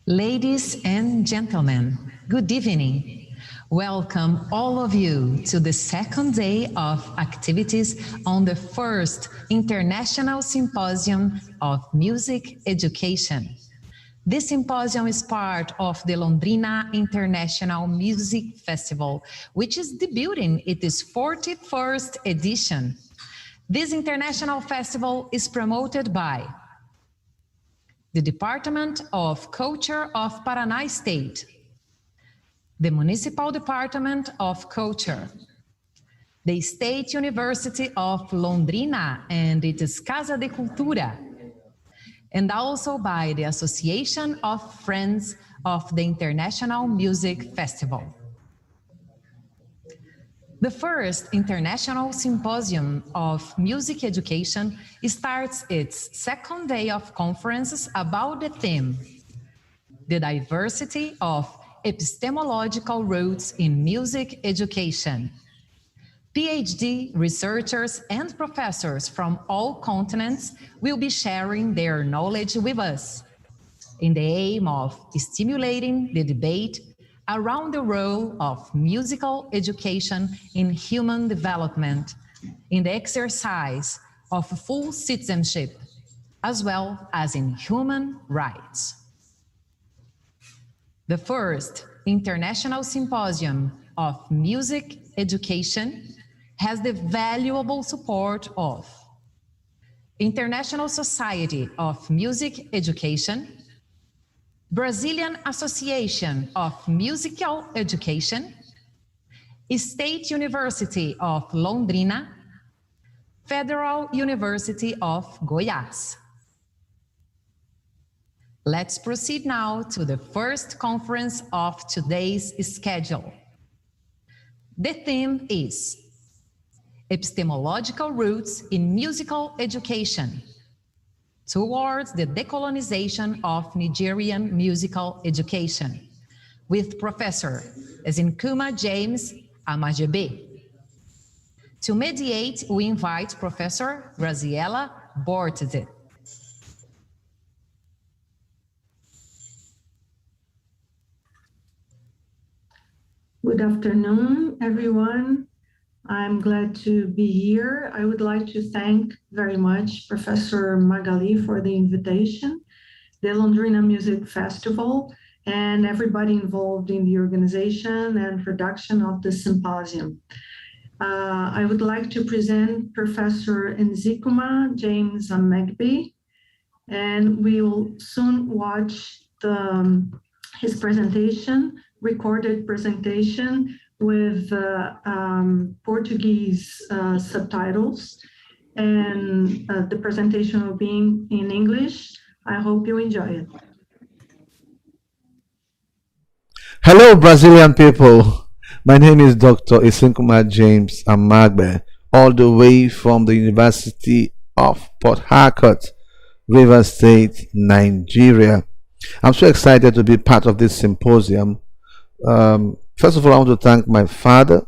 Ladies and gentlemen, good evening. Welcome all of you to the second day of activities on the first International Symposium of Music Education. This symposium is part of the Londrina International Music Festival, which is debuting its 41st edition. This international festival is promoted by the Department of Culture of Paraná State, the Municipal Department of Culture, the State University of Londrina and its Casa de Cultura, and also by the Association of Friends of the International Music Festival. The first International Symposium of Music Education starts its second day of conferences about the theme, the diversity of epistemological roots in music education. PhD researchers and professors from all continents will be sharing their knowledge with us in the aim of stimulating the debate around the role of musical education in human development, in the exercise of full citizenship, as well as in human rights. The first International Symposium of Music Education has the valuable support of International Society of Music Education, Brazilian Association of Musical Education, State University of Londrina, Federal University of Goiás. Let's proceed now to the first conference of today's schedule. The theme is Epistemological Roots in Musical Education, towards the decolonization of Nigerian musical education, with Professor Ezinkuma James Amajebe. To mediate, we invite Professor Graziella Bortze. Good afternoon, everyone. I'm glad to be here. I would like to thank very much Professor Magali for the invitation, the Londrina Music Festival, and everybody involved in the organization and production of the symposium. I would like to present Professor Nzikuma James Amegbe, and we will soon watch his presentation, recorded presentation, with Portuguese subtitles, and the presentation will be in English. I hope you enjoy it. Hello, Brazilian people. My name is Dr. Isinkuma James Amagbe, all the way from the University of Port Harcourt, Rivers State, Nigeria. I'm so excited to be part of this symposium. First of all, I want to thank my father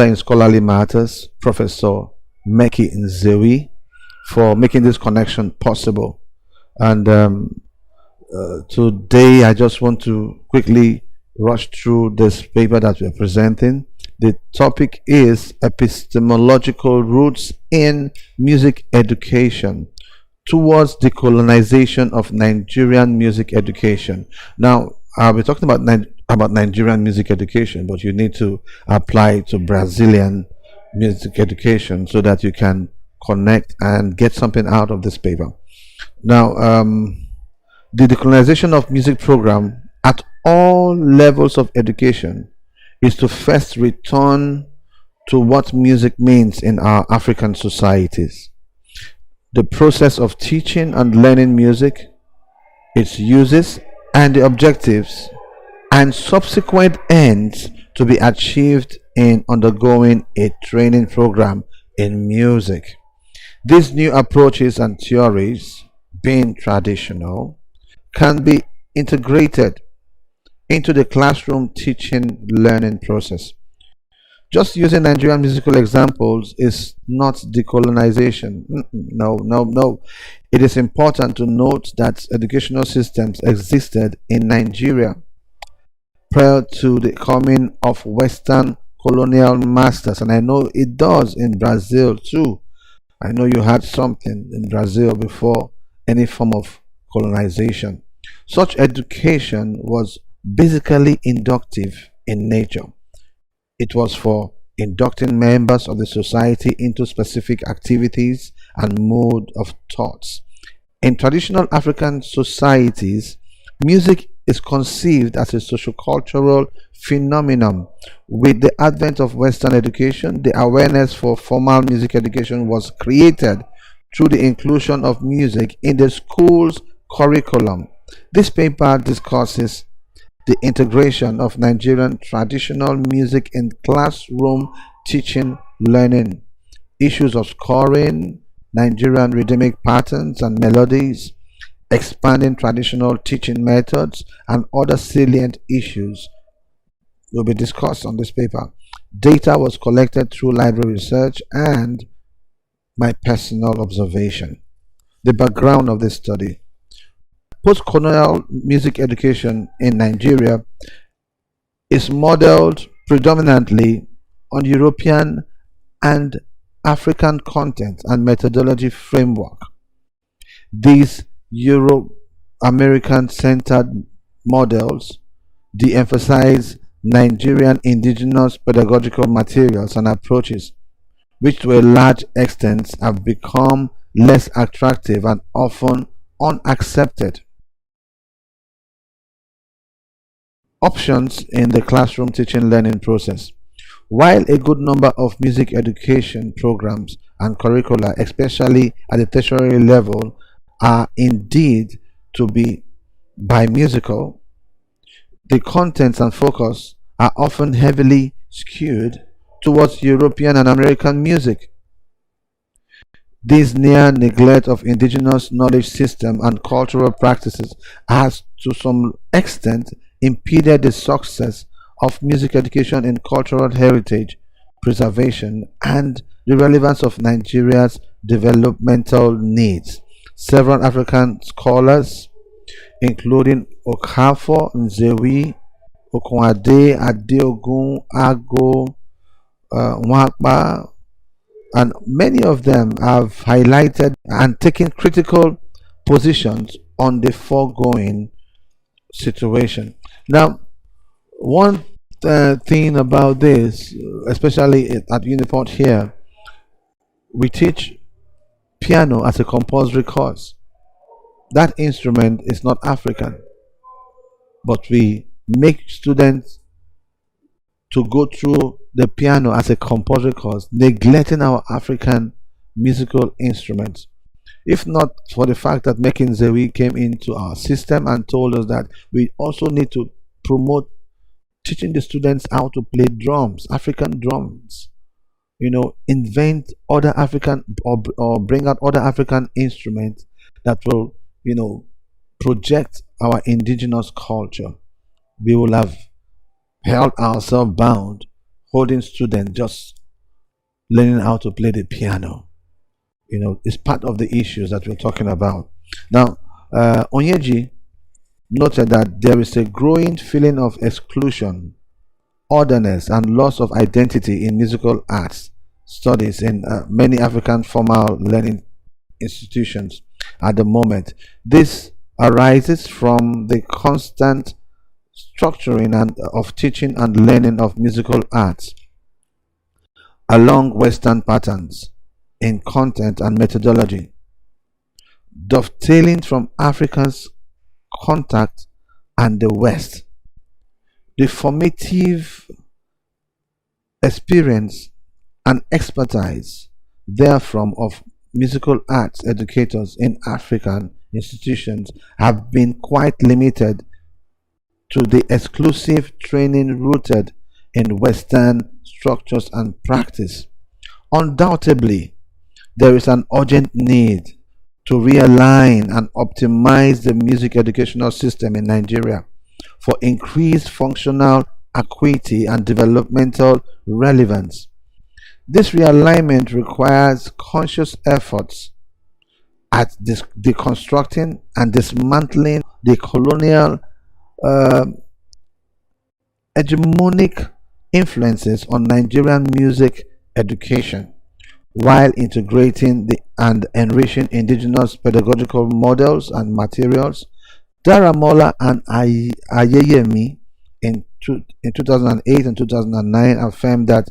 in scholarly matters, Professor Meki Nzewi, for making this connection possible. And today, I just want to quickly rush through this paper that we're presenting. The topic is Epistemological Roots in Music Education towards decolonization of Nigerian music education. Now, I'll be talking about Nigerian music education, but you need to apply it to Brazilian music education so that you can connect and get something out of this paper. Now, the decolonization of music program at all levels of education is to first return to what music means in our African societies. The process of teaching and learning music, its uses and the objectives and subsequent ends to be achieved in undergoing a training program in music. These new approaches and theories, being traditional, can be integrated into the classroom teaching learning process. Just using Nigerian musical examples is not decolonization. No, no, no. It is important to note that educational systems existed in Nigeria prior to the coming of Western colonial masters, and I know it does in Brazil too. I know you had something in Brazil before any form of colonization. Such education was basically inductive in nature. It was for inducting members of the society into specific activities and mode of thoughts. In traditional African societies, music is conceived as a sociocultural phenomenon. With the advent of Western education, the awareness for formal music education was created through the inclusion of music in the school's curriculum. This paper discusses the integration of Nigerian traditional music in classroom teaching learning, issues of scoring, Nigerian rhythmic patterns and melodies, expanding traditional teaching methods, and other salient issues will be discussed on this paper. Data was collected through library research and my personal observation. The background of this study. Post-colonial music education in Nigeria is modeled predominantly on European and African content and methodology framework. These Euro-American centered models de-emphasize Nigerian indigenous pedagogical materials and approaches, which to a large extent have become less attractive and often unaccepted. Options in the classroom teaching learning process. While a good number of music education programs and curricula, especially at the tertiary level, are indeed to be bimusical, the contents and focus are often heavily skewed towards European and American music. This near neglect of indigenous knowledge system and cultural practices has to some extent impeded the success of music education in cultural heritage preservation and the relevance of Nigeria's developmental needs. Several African scholars, including Okafor, Nzewi, Okunade, Adeogun, Ago, Nwakpa, and many of them have highlighted and taken critical positions on the foregoing situation. Now, one thing about this, especially at Uniport here, we teach piano as a compulsory course. That instrument is not African, but we make students to go through the piano as a compulsory course, neglecting our African musical instruments. If not for the fact that Mekin Zewi came into our system and told us that we also need to promote teaching the students how to play drums, African drums, invent other African or bring out other African instruments that will, project our indigenous culture, we will have held ourselves bound, holding students just learning how to play the piano. It's part of the issues that we're talking about. Now, Onyeji noted that there is a growing feeling of exclusion, otherness, and loss of identity in musical arts studies in many African formal learning institutions at the moment. This arises from the constant structuring of teaching and learning of musical arts along Western patterns in content and methodology, dovetailing from Africa's contact and the West. The formative experience and expertise therefrom of musical arts educators in African institutions have been quite limited to the exclusive training rooted in Western structures and practice. Undoubtedly, there is an urgent need to realign and optimize the music educational system in Nigeria for increased functional acuity, and developmental relevance. This realignment requires conscious efforts at deconstructing and dismantling the colonial hegemonic influences on Nigerian music education, while integrating and enriching indigenous pedagogical models and materials. Daramola and Ayeyemi in 2008 and 2009 affirmed that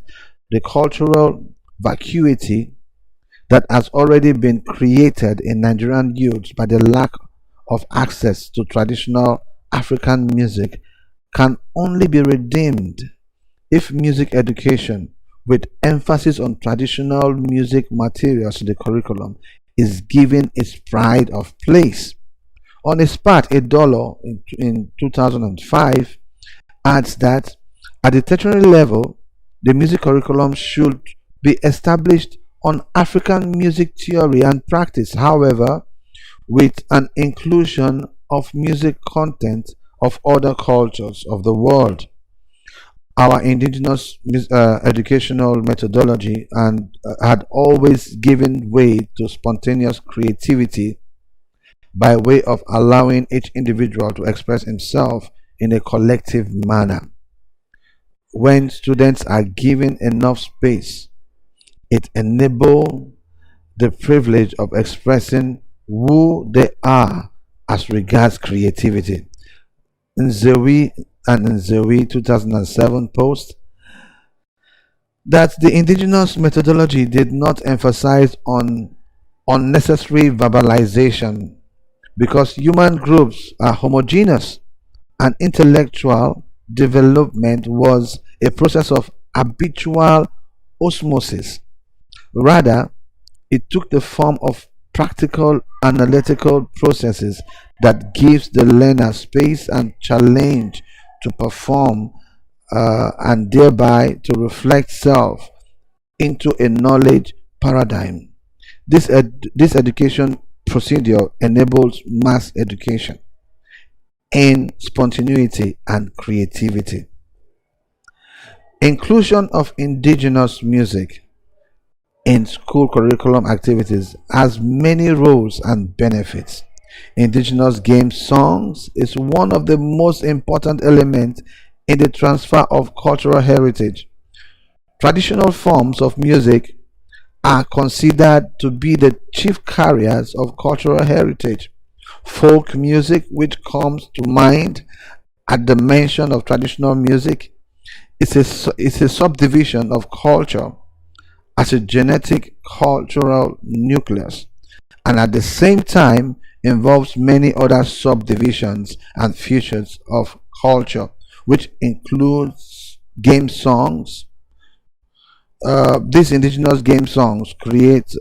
the cultural vacuity that has already been created in Nigerian youths by the lack of access to traditional African music can only be redeemed if music education, with emphasis on traditional music materials in the curriculum, is given its pride of place. On its part, Adolo in 2005 adds that at the tertiary level, the music curriculum should be established on African music theory and practice, however, with an inclusion of music content of other cultures of the world. Our indigenous educational methodology had always given way to spontaneous creativity by way of allowing each individual to express himself in a collective manner. When students are given enough space, it enables the privilege of expressing who they are as regards creativity. Nzewi and Nzewi 2007 post that the indigenous methodology did not emphasize on unnecessary verbalization because human groups are homogeneous and intellectual development was a process of habitual osmosis. Rather, it took the form of practical analytical processes that gives the learner space and challenge to perform and thereby to reflect self into a knowledge paradigm. This education procedure enables mass education in spontaneity and creativity. Inclusion of indigenous music in school curriculum activities has many roles and benefits. Indigenous game songs is one of the most important elements in the transfer of cultural heritage. Traditional forms of music are considered to be the chief carriers of cultural heritage. Folk music, which comes to mind at the mention of traditional music, is a subdivision of culture as a genetic cultural nucleus, and at the same time involves many other subdivisions and features of culture, which includes game songs. These indigenous game songs create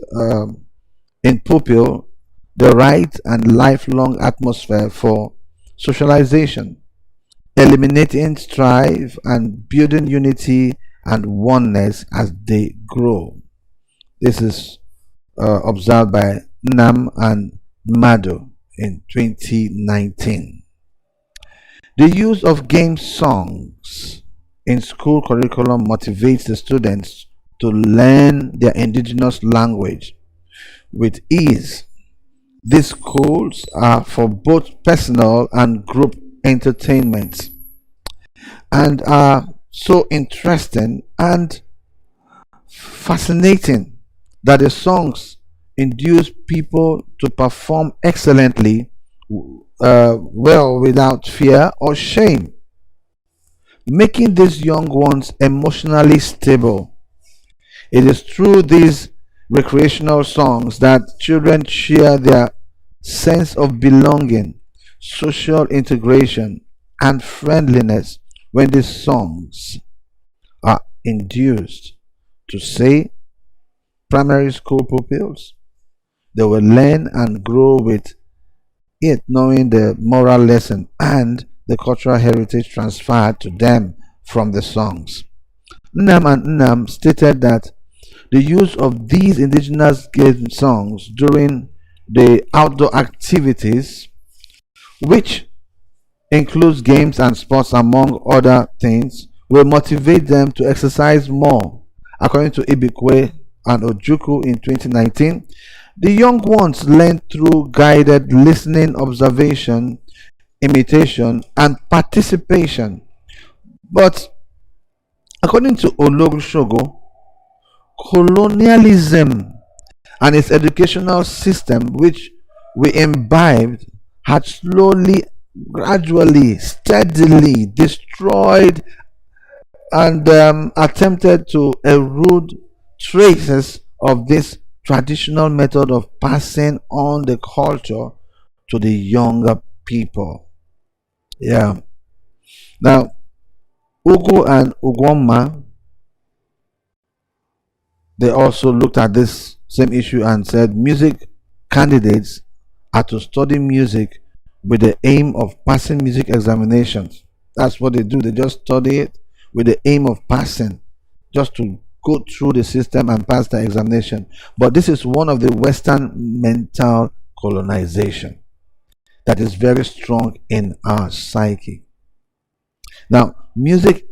in pupil the right and lifelong atmosphere for socialization, eliminating strife and building unity and oneness as they grow. This is observed by Nam and Mado in 2019. The use of game songs in school curriculum motivates the students to learn their indigenous language with ease. These schools are for both personal and group entertainment and are so interesting and fascinating that the songs induce people to perform excellently well without fear or shame, making these young ones emotionally stable. It is through these recreational songs that children share their sense of belonging, social integration, and friendliness. When these songs are induced to say primary school pupils, they will learn and grow with it, knowing the moral lesson and the cultural heritage transferred to them from the songs. Nnam and Nnam stated that the use of these indigenous game songs during the outdoor activities, which includes games and sports among other things, will motivate them to exercise more. According to Ibikwe and Ojukwu in 2019, the young ones learn through guided listening, observation, imitation, and participation. But according to Ologun, colonialism and its educational system, which we imbibed, had slowly, gradually, steadily destroyed and attempted to erode traces of this traditional method of passing on the culture to the younger people. Yeah. Now, Ugu and Ugwoma, they also looked at this same issue and said music candidates are to study music with the aim of passing music examinations. That's what they do. They just study it with the aim of passing, just to go through the system and pass the examination. But this is one of the Western mental colonization that is very strong in our psyche. Now, music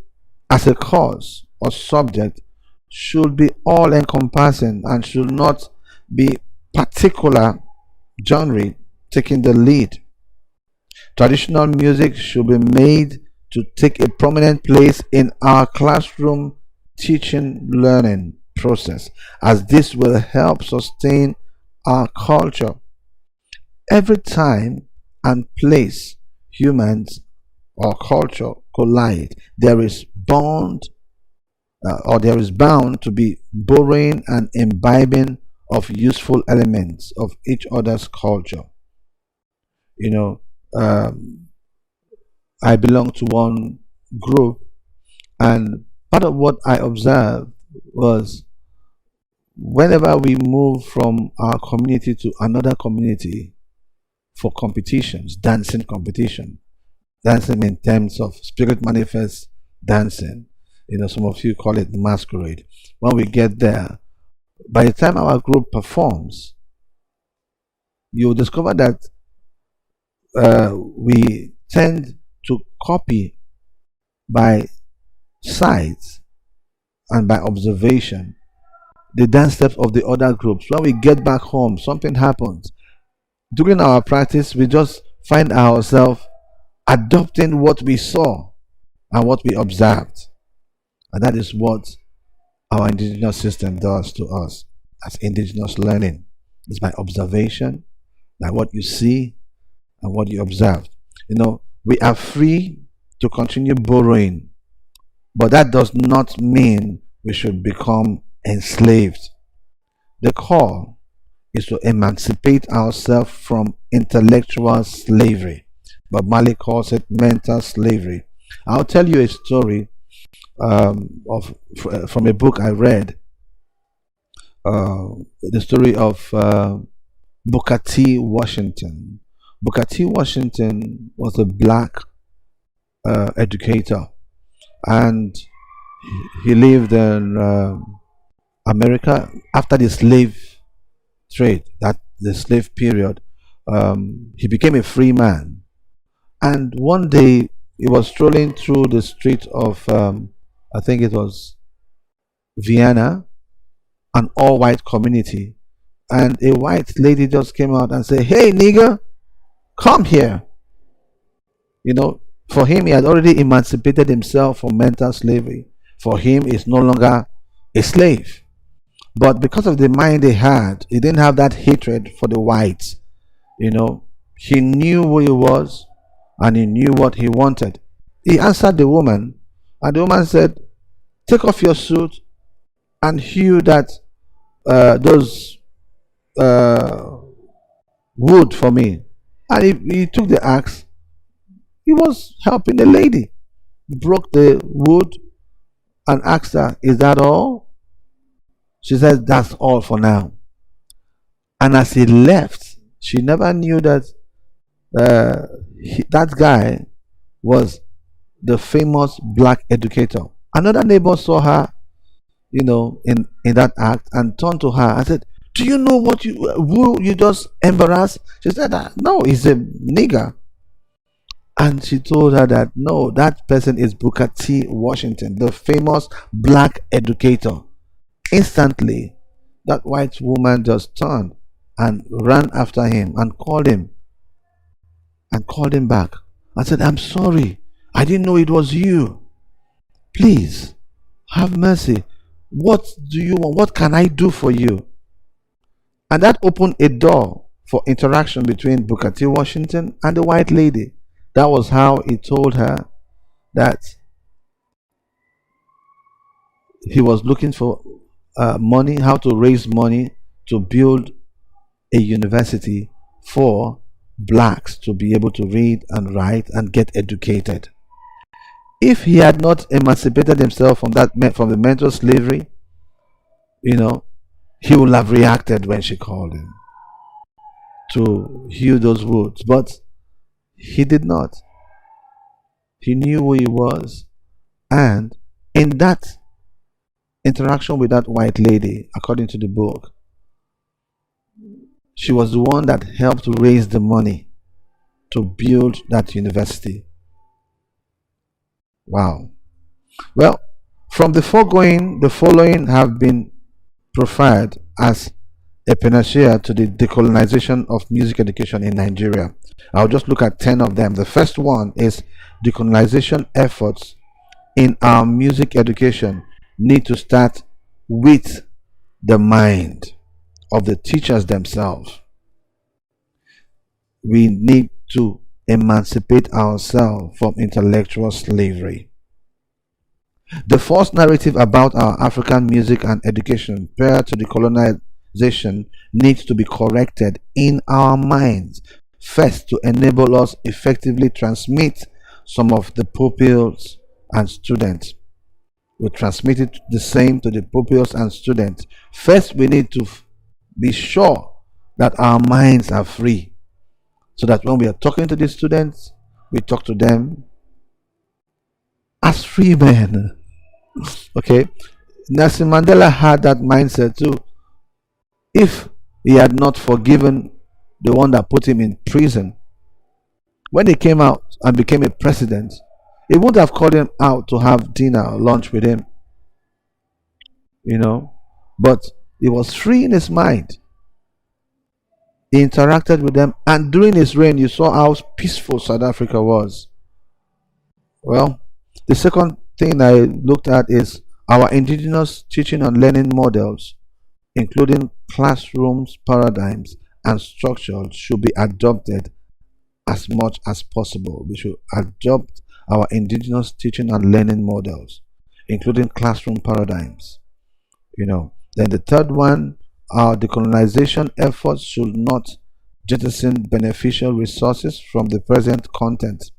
as a cause or subject should be all encompassing and should not be particular genre taking the lead. Traditional music should be made to take a prominent place in our classroom teaching learning process, as this will help sustain our culture. Every time and place humans or culture collide, there is bound to be borrowing and imbibing of useful elements of each other's culture. You know, I belong to one group, and part of what I observed was whenever we move from our community to another community for competitions, dancing competition, dancing in terms of spirit manifest dancing, some of you call it masquerade. When we get there, by the time our group performs, you'll discover that we tend to copy by sight and by observation the dance steps of the other groups. When we get back home, something happens. During our practice, we just find ourselves adopting what we saw and what we observed. And that is what our indigenous system does to us as indigenous learning. It's by observation, by what you see and what you observe. We are free to continue borrowing, but that does not mean we should become enslaved. The call is to emancipate ourselves from intellectual slavery, but Mali calls it mental slavery. I'll tell you a story from a book I read, the story of Booker T. Washington. Booker T. Washington was a black educator, and he lived in America after the slave trade, that the slave period. He became a free man, and one day he was strolling through the street of I think it was Vienna, an all-white community, and a white lady just came out and said, "Hey nigger, come here." For him, he had already emancipated himself from mental slavery. For him, he's no longer a slave. But because of the mind he had, he didn't have that hatred for the whites. He knew who he was and he knew what he wanted. He answered the woman, and the woman said, "Take off your suit and hew that those wood for me." And he took the axe. He was helping the lady, broke the wood, and asked her, "Is that all?" She said, "That's all for now." And as he left, she never knew that that guy was the famous black educator. Another neighbor saw her, in that act, and turned to her and said, "Do you know who you just embarrassed?" She said, "No, he's a nigger." And she told her that no, that person is Booker T. Washington, the famous black educator. Instantly, that white woman just turned and ran after him and called him back and said, "I'm sorry, I didn't know it was you. Please have mercy. What do you want? What can I do for you?" And that opened a door for interaction between Booker T. Washington and the white lady. That was how he told her that he was looking for money, how to raise money to build a university for blacks to be able to read and write and get educated. If he had not emancipated himself from the mental slavery, he would have reacted when she called him to hew those woods, but he did not. He knew who he was, and in that interaction with that white lady, according to the book, she was the one that helped raise the money to build that university. Wow. Well, from the foregoing, the following have been profiled as a panacea to the decolonization of music education in Nigeria. I'll just look at 10 of them. The first one is decolonization efforts in our music education need to start with the mind of the teachers themselves. We need to emancipate ourselves from intellectual slavery. The false narrative about our African music and education prior to the colonization needs to be corrected in our minds. First, to enable us effectively transmit some of the pupils and students. We transmit it the same to the pupils and students. First, we need to be sure that our minds are free, so that when we are talking to the students, we talk to them as free men. Okay, Nelson Mandela had that mindset too. If he had not forgiven the one that put him in prison, when he came out and became a president, he wouldn't have called him out to have dinner or lunch with him, but he was free in his mind. He interacted with them, and during his reign, you saw how peaceful South Africa was. Well, the second thing I looked at is our indigenous teaching and learning models, including classrooms, paradigms, and structures, should be adopted as much as possible. We should adopt our indigenous teaching and learning models, including classroom paradigms. Then the third one, our decolonization efforts should not jettison beneficial resources from the present content.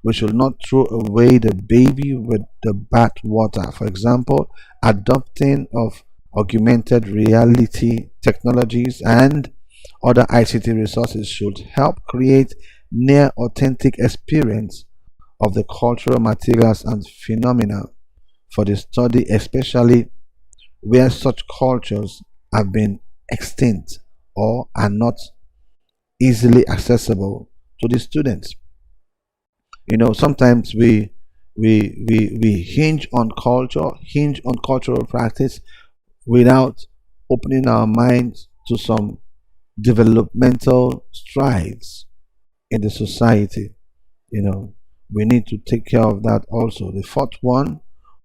We should not throw away the baby with the bathwater. For example, adopting of augmented reality technologies and other ICT resources should help create near authentic experience of the cultural materials and phenomena for the study, especially where such cultures have been extinct or are not easily accessible to the students. Sometimes we hinge on cultural practice without opening our minds to some developmental strides in the society. We need to take care of that also. The fourth one,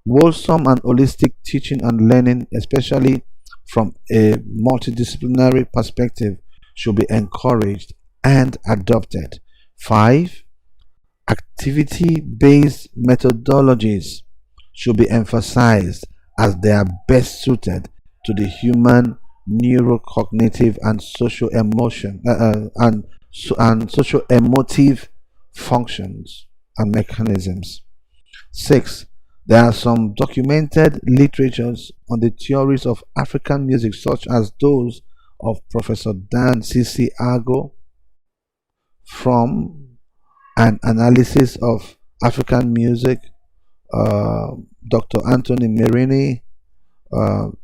wholesome and holistic teaching and learning, especially from a multidisciplinary perspective, should be encouraged and adopted. 5, activity-based methodologies should be emphasized as they are best suited to the human neurocognitive and social-emotive functions and mechanisms. 6, there are some documented literatures on the theories of African music, such as those of Professor Dan C.C. Ago, from an analysis of African music, Dr. Anthony Merini,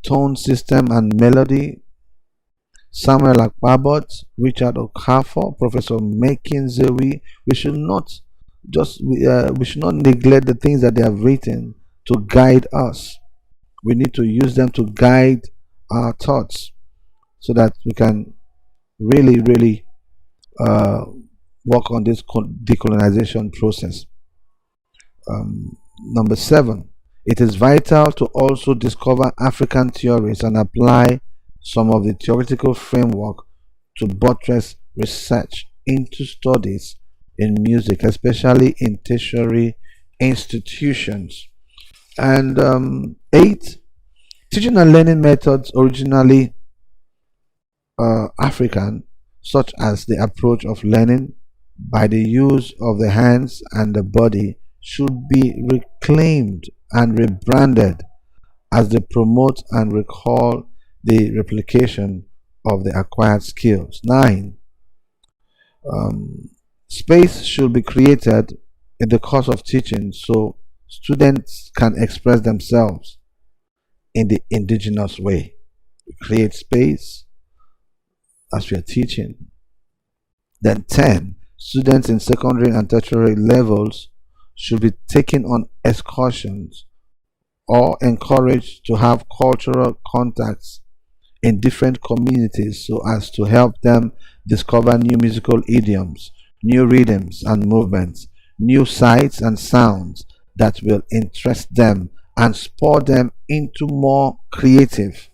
tone system and melody, Samuel Akpabot, Richard Okafor, Professor Mekin Zewi. We should not we should not neglect the things that they have written to guide us. We need to use them to guide our thoughts so that we can really work on this decolonization process. Number 7, it is vital to also discover African theories and apply some of the theoretical framework to buttress research into studies in music, especially in tertiary institutions. And 8, teaching and learning methods originally African, such as the approach of learning by the use of the hands and the body, should be reclaimed and rebranded as they promote and recall the replication of the acquired skills. 9, space should be created in the course of teaching so students can express themselves in the indigenous way. We create space as we are teaching. Then 10, students in secondary and tertiary levels should be taken on excursions or encouraged to have cultural contacts in different communities so as to help them discover new musical idioms, new rhythms and movements, new sights and sounds that will interest them and spur them into more creative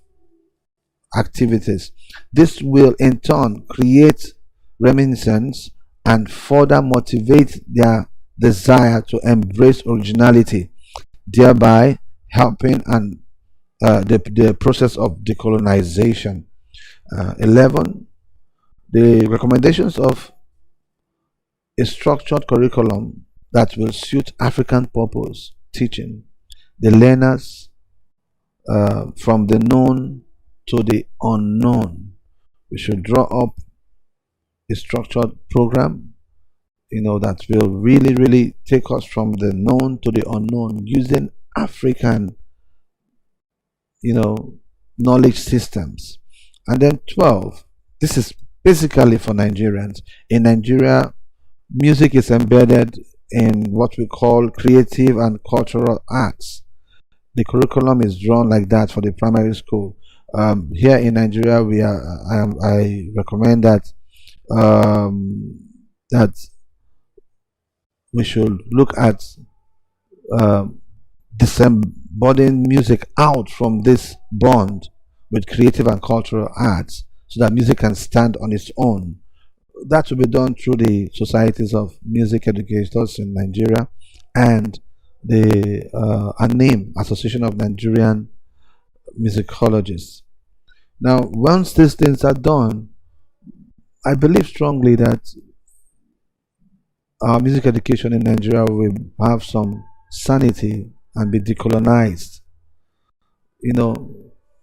activities. This will in turn create reminiscence and further motivate their desire to embrace originality, thereby helping and the process of decolonization. 11, the recommendations of a structured curriculum that will suit African purpose teaching the learners from the known to the unknown. We should draw up a structured program, that will really take us from the known to the unknown using African, knowledge systems. And then 12, this is basically for Nigerians. In Nigeria, music is embedded in what we call creative and cultural arts. The curriculum is drawn like that for the primary school. Here in Nigeria, I recommend that we should look at disembodying music out from this bond with creative and cultural arts so that music can stand on its own. That will be done through the societies of music educators in Nigeria and the ANIM, Association of Nigerian Musicologists. Now, once these things are done, I believe strongly that our music education in Nigeria will have some sanity and be decolonized. We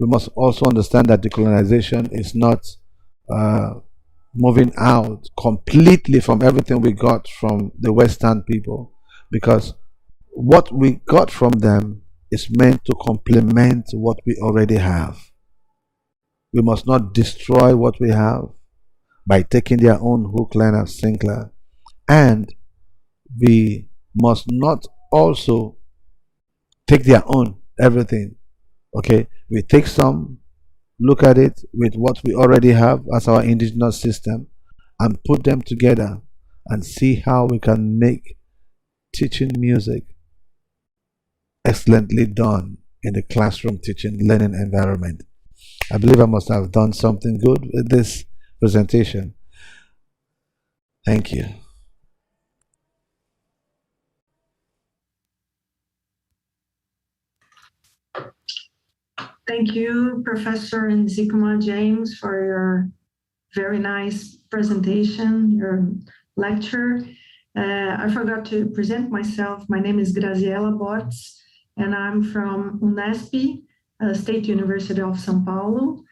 must also understand that decolonization is not moving out completely from everything we got from the Western people, because what we got from them is meant to complement what we already have. We must not destroy what we have by taking their own hook, line, and sinker. And we must not also take their own everything. Okay, we take some, look at it with what we already have as our indigenous system, and put them together and see how we can make teaching music excellently done in the classroom teaching learning environment. I believe I must have done something good with this presentation. Thank you. Thank you, Professor Nzikuma James, for your very nice presentation, your lecture. I forgot to present myself. My name is Graziela Botts, and I'm from Unesp, State University of São Paulo.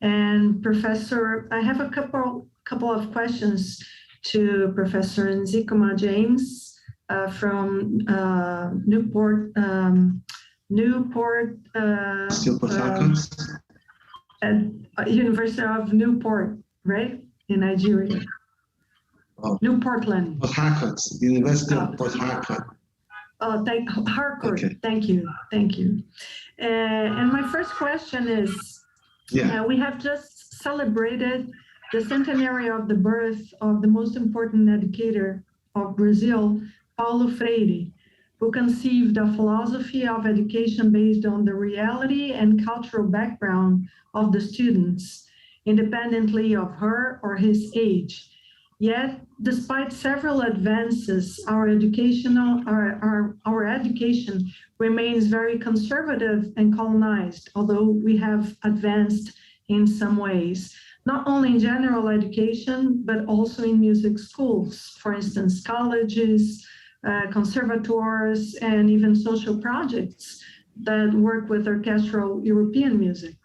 And Professor, I have a couple of questions to Professor Nzikuma James from Newport, University of Newport, right, in Nigeria. New Portland. Port Harcourt, University of Port Harcourt. Oh, Harcourt. Okay. Thank you. And my first question is, we have just celebrated the centenary of the birth of the most important educator of Brazil, Paulo Freire, who conceived a philosophy of education based on the reality and cultural background of the students, independently of her or his age. Yet, despite several advances, our education remains very conservative and colonized, although we have advanced in some ways, not only in general education, but also in music schools, for instance, colleges, conservatoires, and even social projects that work with orchestral European music.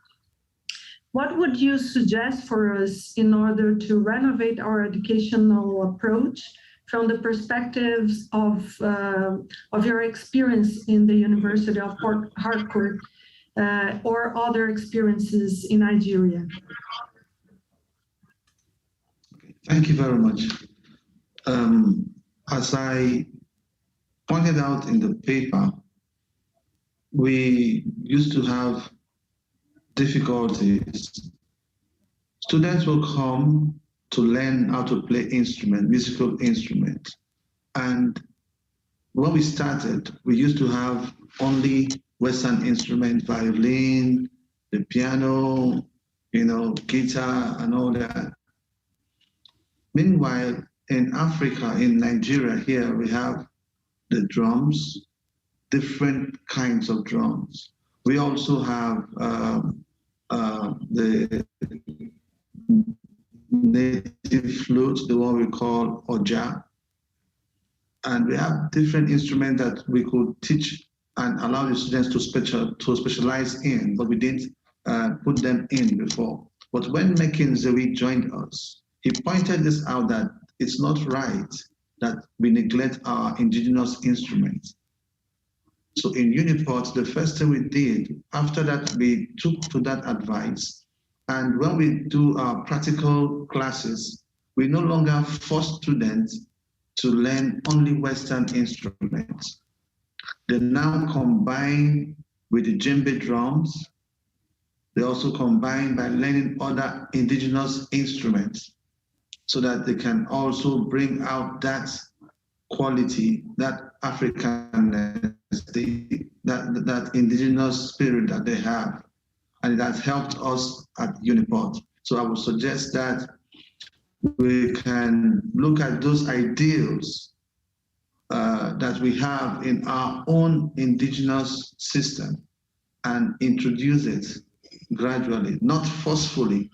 What would you suggest for us in order to renovate our educational approach from the perspectives of your experience in the University of Port Harcourt or other experiences in Nigeria? Thank you very much. As I pointed out in the paper, we used to have difficulties. Students will come to learn how to play musical instrument. And when we started, we used to have only Western instruments, violin, the piano, guitar and all that. Meanwhile, in Africa, in Nigeria here, we have the drums, different kinds of drums. We also have the native flute, the one we call oja. And we have different instruments that we could teach and allow the students to specialize in, but we didn't put them in before. But when Mekin Zewi joined us, he pointed this out that it's not right that we neglect our indigenous instruments. So in Uniport, the first thing we did, after that, we took to that advice. And when we do our practical classes, we no longer force students to learn only Western instruments. They now combine with the djembe drums. They also combine by learning other indigenous instruments so that they can also bring out that quality, that Africanness, that indigenous spirit that they have. And it has helped us at Uniport. So I would suggest that we can look at those ideals that we have in our own indigenous system and introduce it gradually, not forcefully.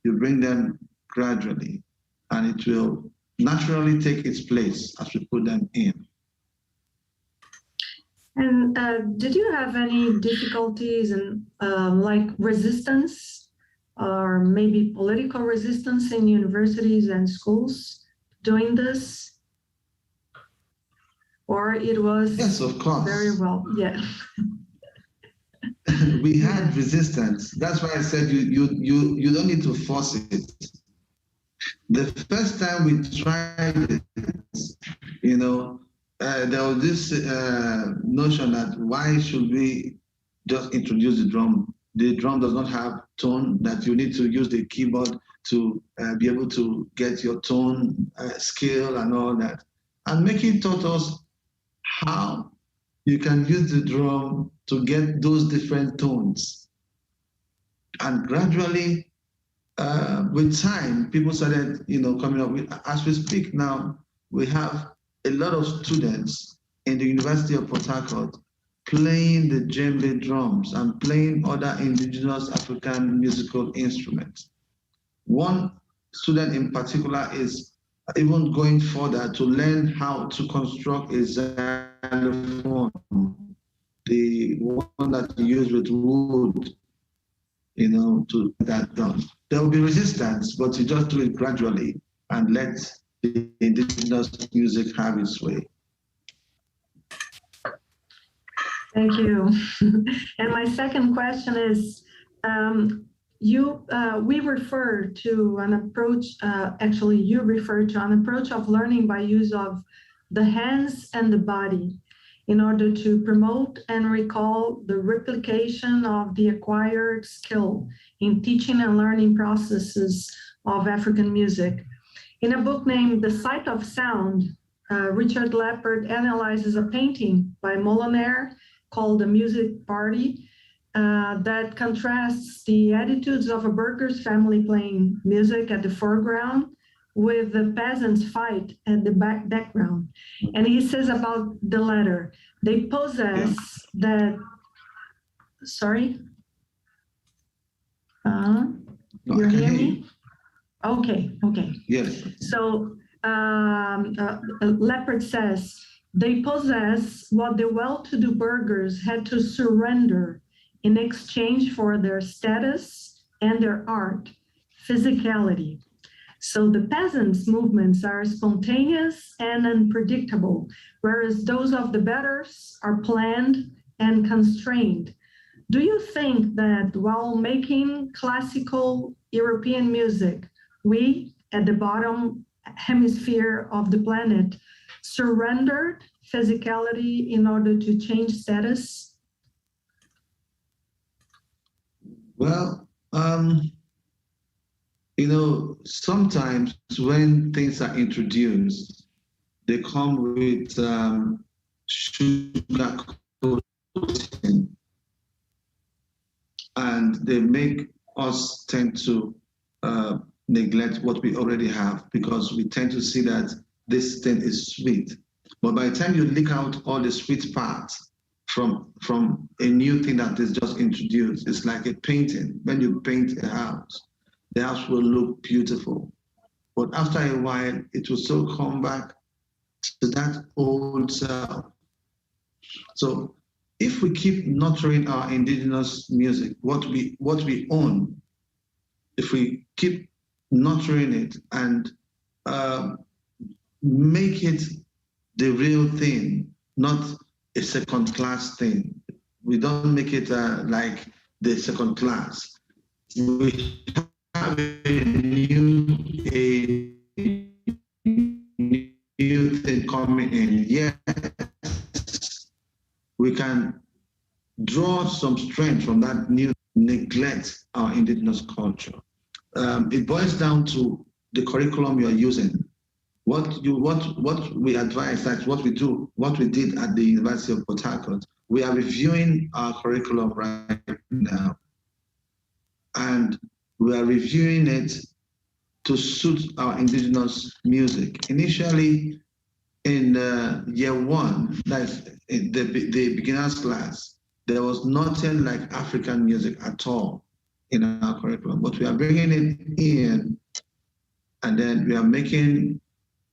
You bring them gradually, and it will naturally take its place as we put them in. And did you have any difficulties and like resistance or maybe political resistance in universities and schools doing this? Or it was yes, of course. Very well, yeah. We had resistance. That's why I said you don't need to force it. The first time we tried it, there was this notion that why should we just introduce the drum? The drum does not have tone, that you need to use the keyboard to be able to get your tone scale and all that. And Meki taught us how you can use the drum to get those different tones. And gradually, with time, people started, coming up with, as we speak now, we have a lot of students in the University of Port Harcourt playing the djembe drums and playing other indigenous African musical instruments. One student in particular is even going further to learn how to construct a xylophone, the one that you use with wood, to get that done. There will be resistance, but you just do it gradually and let the indigenous music have its way. Thank you. And my second question is, we refer to an approach, actually you refer to an approach of learning by use of the hands and the body in order to promote and recall the replication of the acquired skill in teaching and learning processes of African music. In a book named The Sight of Sound, Richard Leppard analyzes a painting by Moliner called The Music Party, that contrasts the attitudes of a burgher's family playing music at the foreground with the peasants' fight at the background. And he says about the latter, they possess that, sorry? You hear me? Okay. Yes. So Leppard says, they possess what the well-to-do burghers had to surrender in exchange for their status and their art, physicality. So the peasants' movements are spontaneous and unpredictable, whereas those of the betters are planned and constrained. Do you think that while making classical European music, we at the bottom hemisphere of the planet surrendered physicality in order to change status? Well, sometimes when things are introduced, they come with sugar coating, and they make us tend to neglect what we already have, because we tend to see that this thing is sweet. But by the time you lick out all the sweet parts from a new thing that is just introduced, it's like a painting. When you paint a house, the house will look beautiful. But after a while, it will still come back to that old self. So if we keep nurturing our indigenous music, what we own, if we keep nurturing it and make it the real thing, not a second-class thing. We don't make it like the second class. We have a new thing coming in. Yes, we can draw some strength from that new, neglect our indigenous culture. It boils down to the curriculum you are using. What we advise, that's what we do, what we did at the University of Port Harcourt. We are reviewing our curriculum right now. And we are reviewing it to suit our indigenous music. Initially, in year one, that's in the beginner's class, there was nothing like African music at all in our curriculum. But we are bringing it in, and then we are making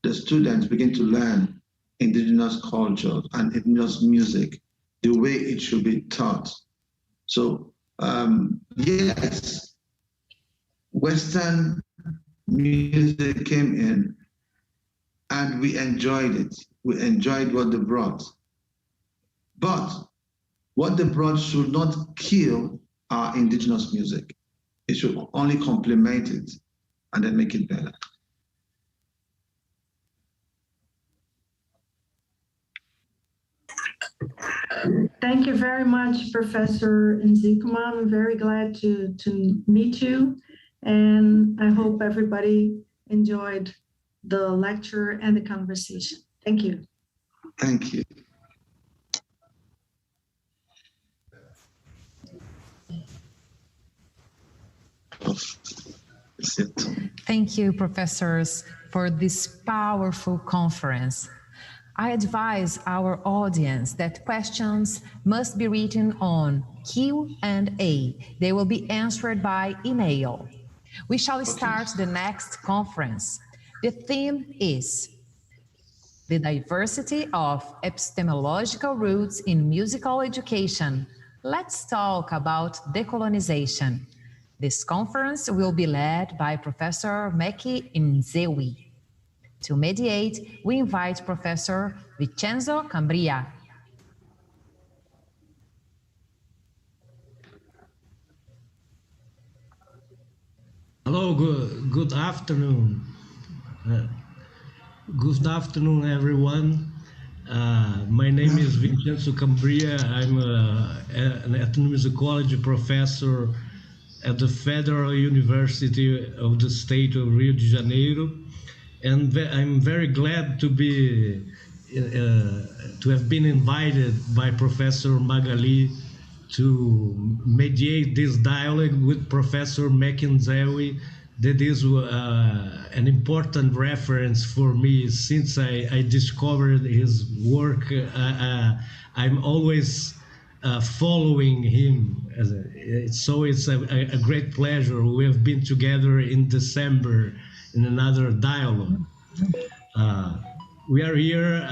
the students begin to learn indigenous culture and indigenous music the way it should be taught. So yes, Western music came in and we enjoyed it. We enjoyed what they brought. But what they brought should not kill our indigenous music. It should only complement it and then make it better. Thank you very much, Professor Nzikuma. I'm very glad to meet you, and I hope everybody enjoyed the lecture and the conversation. Thank you. Thank you. Thank you, professors, for this powerful conference. I advise our audience that questions must be written on Q&A. They will be answered by email. We shall start the next conference. The theme is the diversity of epistemological roots in musical education. Let's talk about decolonization. This conference will be led by Professor Meki Nzewi. To mediate, we invite Professor Vincenzo Cambria. Hello, good afternoon. Good afternoon, everyone. My name is Vincenzo Cambria. I'm an ethnomusicology professor at the Federal University of the State of Rio de Janeiro, and I'm very glad to have been invited by Professor Magali to mediate this dialogue with Professor Mackenzie. That is an important reference for me since I discovered his work. I'm always following him. So it's a great pleasure. We have been together in December in another dialogue. We are here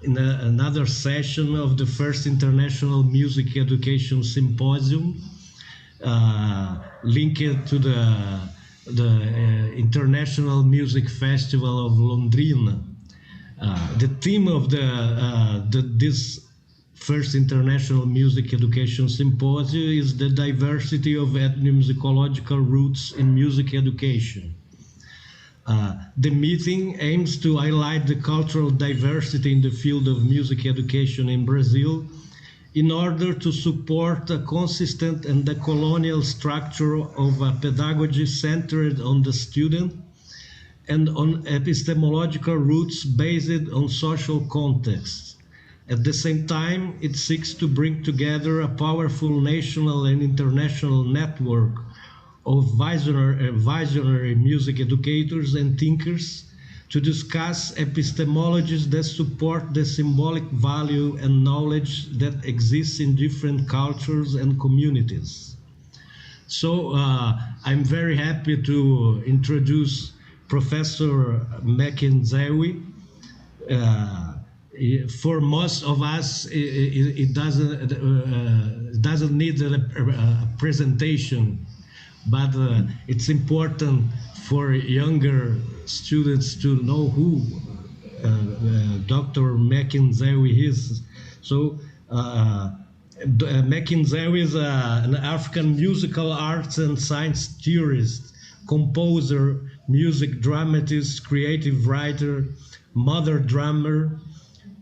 in another session of the first International Music Education Symposium, linked to the International Music Festival of Londrina. The theme of this first International Music Education Symposium is the diversity of ethnomusicological roots in music education. The meeting aims to highlight the cultural diversity in the field of music education in Brazil in order to support a consistent and decolonial structure of a pedagogy centered on the student and on epistemological roots based on social contexts. At the same time, it seeks to bring together a powerful national and international network of visionary music educators and thinkers to discuss epistemologies that support the symbolic value and knowledge that exists in different cultures and communities. So I'm very happy to introduce Professor Mackenzie. For most of us, it doesn't need a presentation, but it's important for younger students to know who Dr. Mackenzie is. So Mackenzie is an African musical arts and science theorist, composer, music dramatist, creative writer, mother drummer,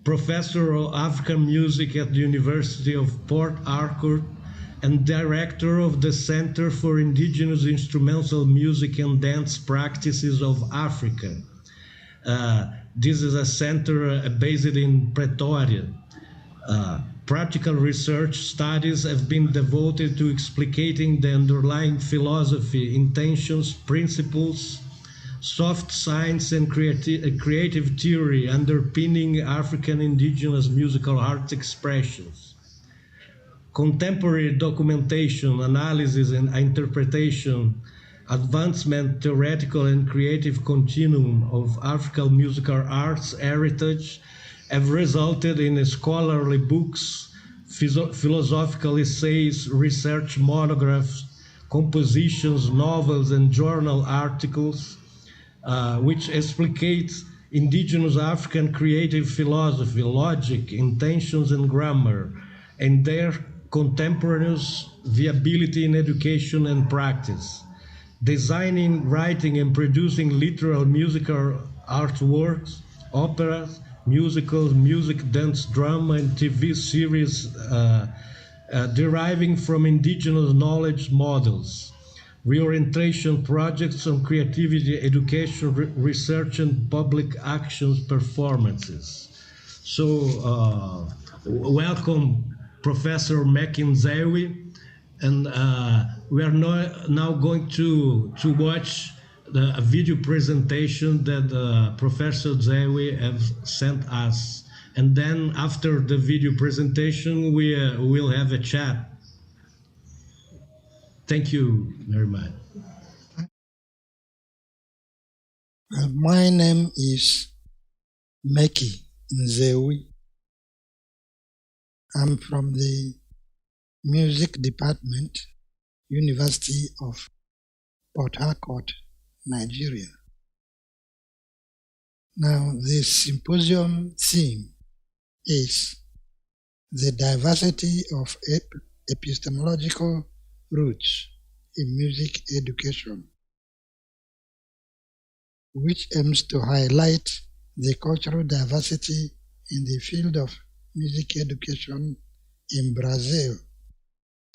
professor of African music at the University of Port Harcourt, and director of the Center for Indigenous Instrumental Music and Dance Practices of Africa. This is a center based in Pretoria. Practical research studies have been devoted to explicating the underlying philosophy, intentions, principles, soft science, and creative theory underpinning African indigenous musical arts expressions. Contemporary documentation, analysis, and interpretation, advancement, theoretical and creative continuum of African musical arts heritage have resulted in scholarly books, philosophical essays, research monographs, compositions, novels, and journal articles, which explicate indigenous African creative philosophy, logic, intentions, and grammar, and their contemporaneous viability in education and practice. Designing, writing, and producing literal musical artworks, operas, musicals, music, dance, drama, and TV series deriving from indigenous knowledge models, reorientation projects on creativity, education, research, and public actions performances. So welcome, Professor Mackenzie, and we are now going to watch a video presentation that Professor Zewi has sent us, and then after the video presentation we will have a chat. Thank you very much. My name is Meki Nzewi. I'm from the Music Department, University of Port Harcourt, Nigeria. Now, the symposium theme is the diversity of epistemological roots in music education. which aims to highlight the cultural diversity in the field of music education in Brazil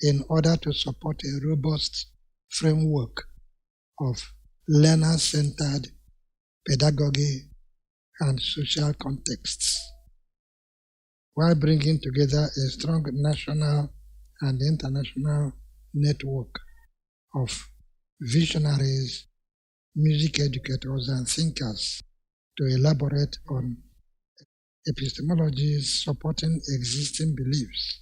in order to support a robust framework of learner-centered pedagogy and social contexts, while bringing together a strong national and international network of visionaries, music educators, and thinkers to elaborate on epistemologies supporting existing beliefs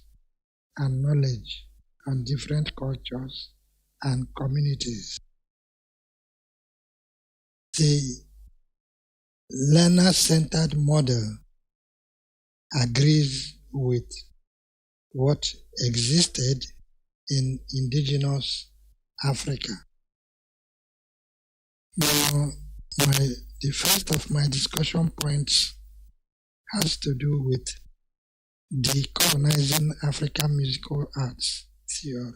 and knowledge on different cultures and communities. The learner-centered model agrees with what existed in indigenous Africa. Now, the first of my discussion points has to do with decolonizing African musical arts theory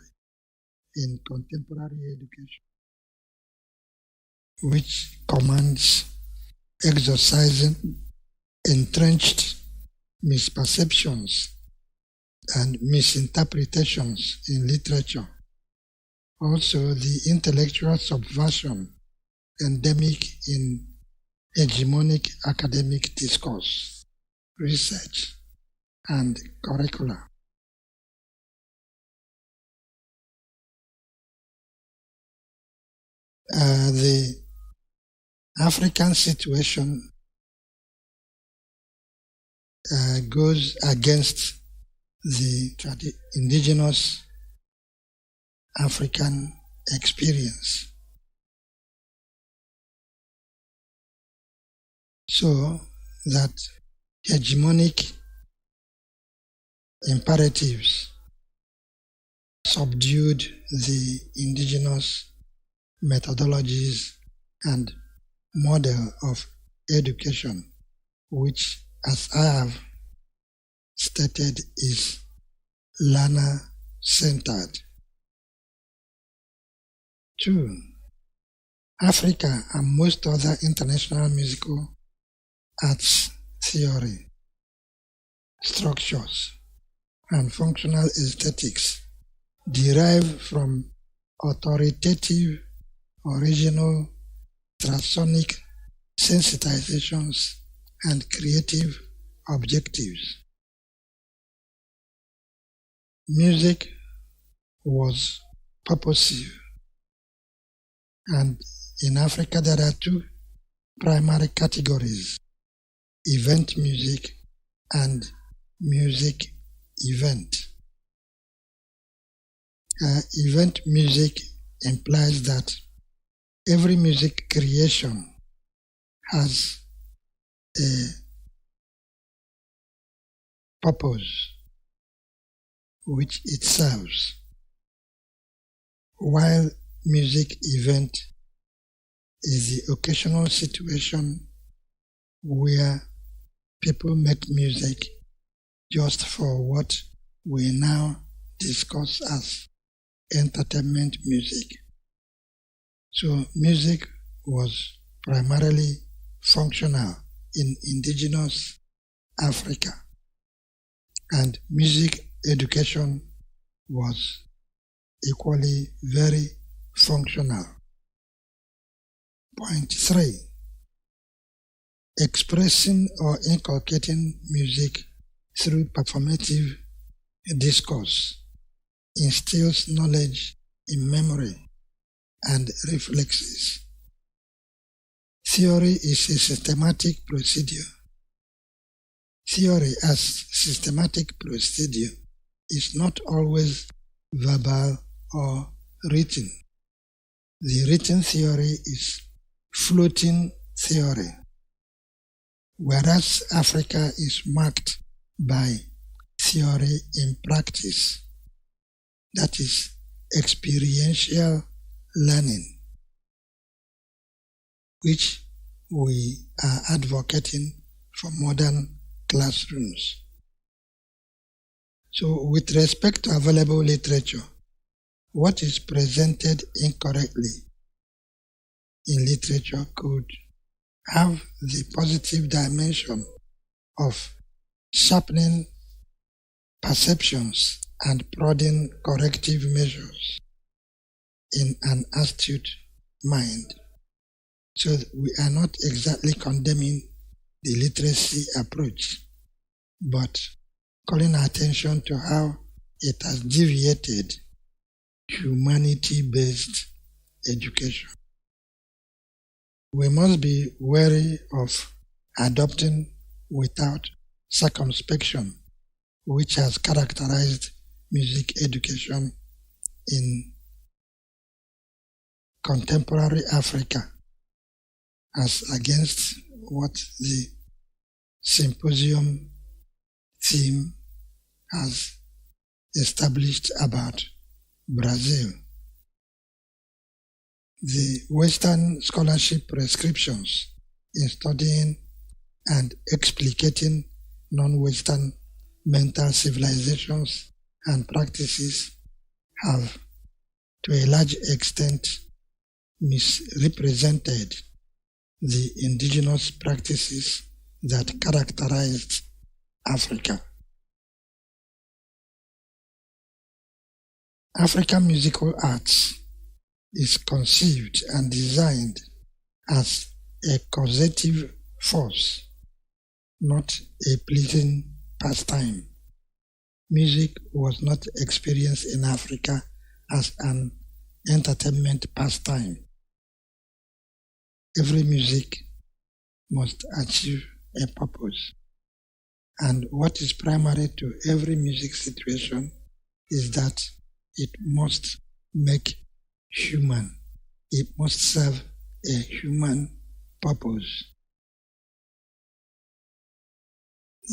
in contemporary education, which commands exorcising entrenched misperceptions and misinterpretations in literature. Also, the intellectual subversion endemic in hegemonic academic discourse, research, and curricula. The African situation goes against the indigenous African experience. So that hegemonic imperatives subdued the indigenous methodologies and model of education, which, as I have stated, is learner-centered. 2. Africa and most other international musical arts theory, structures, and functional aesthetics derive from authoritative, original, transonic sensitizations and creative objectives. Music was purposive, and in Africa there are two primary categories: event music and music event. Event music implies that every music creation has a purpose which it serves, while music event is the occasional situation where people make music just for what we now discuss as entertainment music. So music was primarily functional in indigenous Africa, and music education was equally very functional. Point 3. Expressing or inculcating music through performative discourse instills knowledge in memory and reflexes. Theory is a systematic procedure. Theory as systematic procedure is not always verbal or written. The written theory is floating theory, whereas Africa is marked by theory in practice, that is, experiential learning, which we are advocating for modern classrooms. So, with respect to available literature, what is presented incorrectly in literature could have the positive dimension of sharpening perceptions and prodding corrective measures in an astute mind. So we are not exactly condemning the literacy approach, but calling attention to how it has deviated humanity-based education. We must be wary of adopting without circumspection, which has characterized music education in contemporary Africa, as against what the symposium theme has established about Brazil. The Western scholarship prescriptions in studying and explicating non-Western mental civilizations and practices have, to a large extent, misrepresented the indigenous practices that characterized Africa. African musical arts is conceived and designed as a causative force, not a pleasing pastime. Music was not experienced in Africa as an entertainment pastime. Every music must achieve a purpose, and what is primary to every music situation is that it must make human. It must serve a human purpose.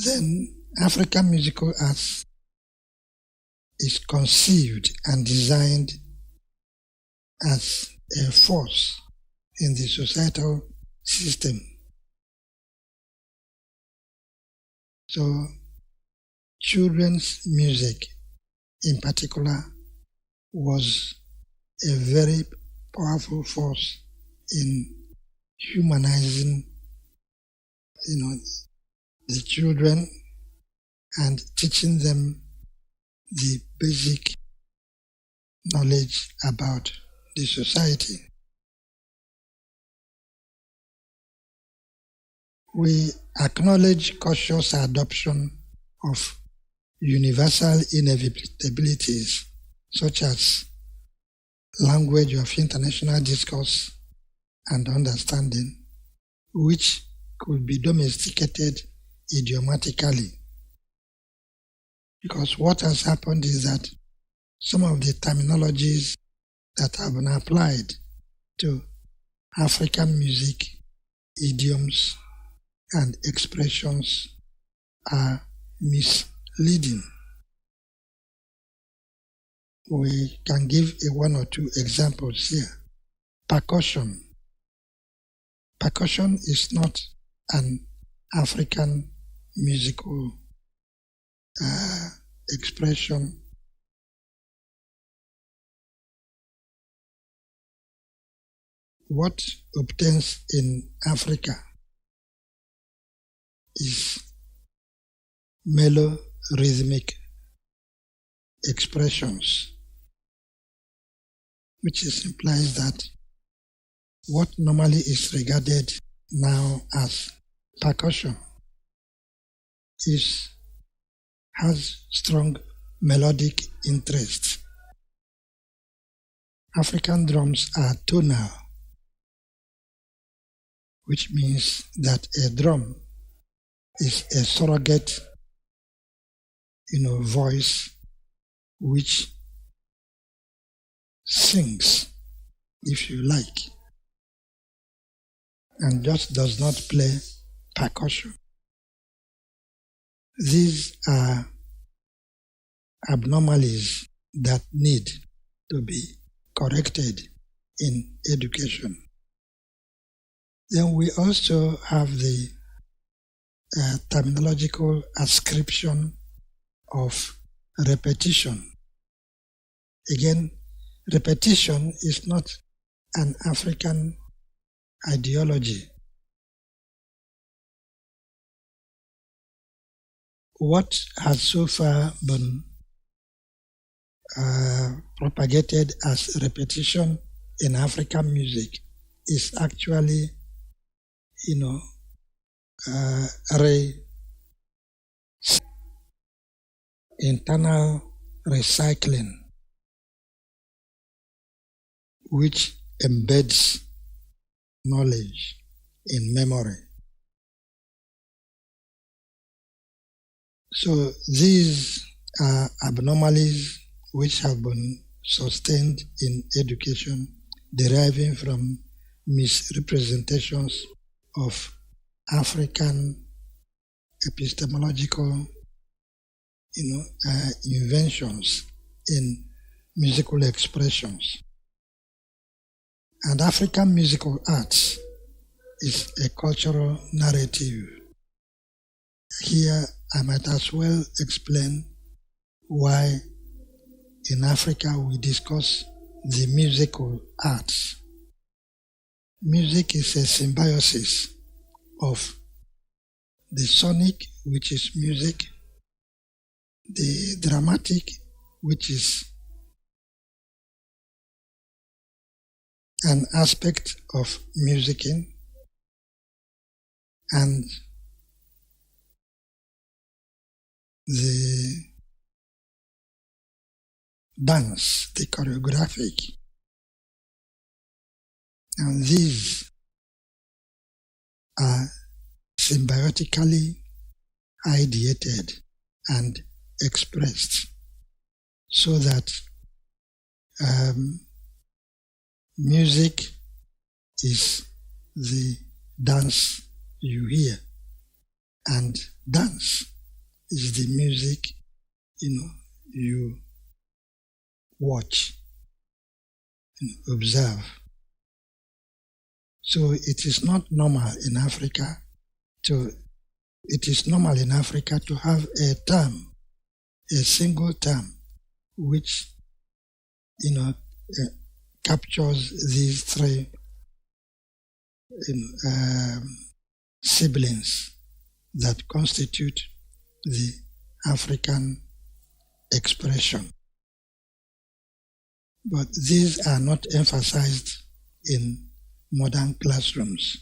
Then African musical arts is conceived and designed as a force in the societal system. So children's music in particular was a very powerful force in humanizing, the children and teaching them the basic knowledge about the society. We acknowledge cautious adoption of universal inevitabilities such as language of international discourse and understanding, which could be domesticated idiomatically. Because what has happened is that some of the terminologies that have been applied to African music, idioms, and expressions are misleading. We can give one or two examples here. Percussion. Percussion is not an African musical expression. What obtains in Africa is melorhythmic expressions, which implies that what normally is regarded now as percussion has strong melodic interest. African drums are tonal, which means that a drum is a surrogate, voice which sings, if you like, and just does not play percussion. These are abnormalities that need to be corrected in education. Then we also have the terminological ascription of repetition. Again, repetition is not an African ideology. what has so far been propagated as repetition in African music is actually, internal recycling, which embeds knowledge in memory. So these are abnormalities which have been sustained in education, deriving from misrepresentations of African epistemological inventions in musical expressions. And African musical arts is a cultural narrative. Here I might as well explain why in Africa we discuss the musical arts. Music is a symbiosis of the sonic, which is music, the dramatic, which is an aspect of musicking, and the dance, the choreographic. And these are symbiotically ideated and expressed so that music is the dance you hear, and dance is the music you watch and observe. So it is not normal in Africa to have a term, a single term, which captures these three siblings that constitute the African expression. But these are not emphasized in modern classrooms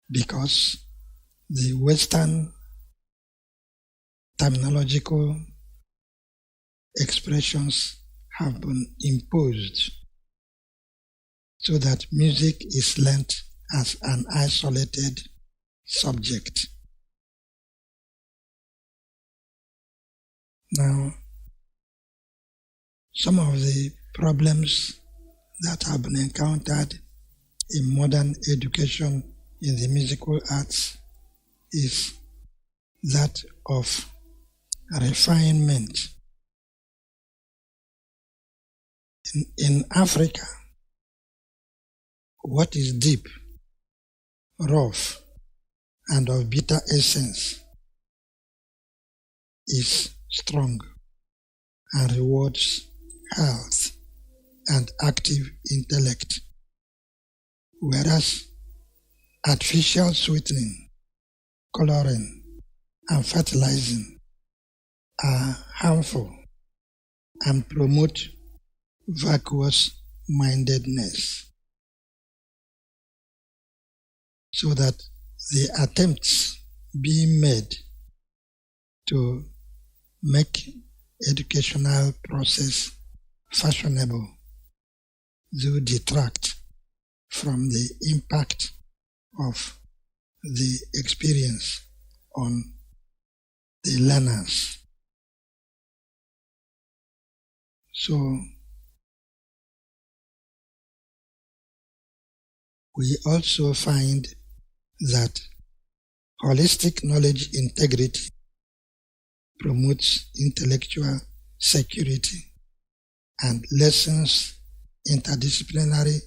because the Western terminological expressions have been imposed so that music is learnt as an isolated subject. Now, some of the problems that have been encountered in modern education in the musical arts is that of refinement. In Africa, what is deep, rough, and of bitter essence is strong and rewards health and active intellect, whereas artificial sweetening, coloring, and fertilizing are harmful and promote vacuous-mindedness. So that the attempts being made to make educational process fashionable do detract from the impact of the experience on the learners. So we also find that holistic knowledge integrity promotes intellectual security and lessens interdisciplinary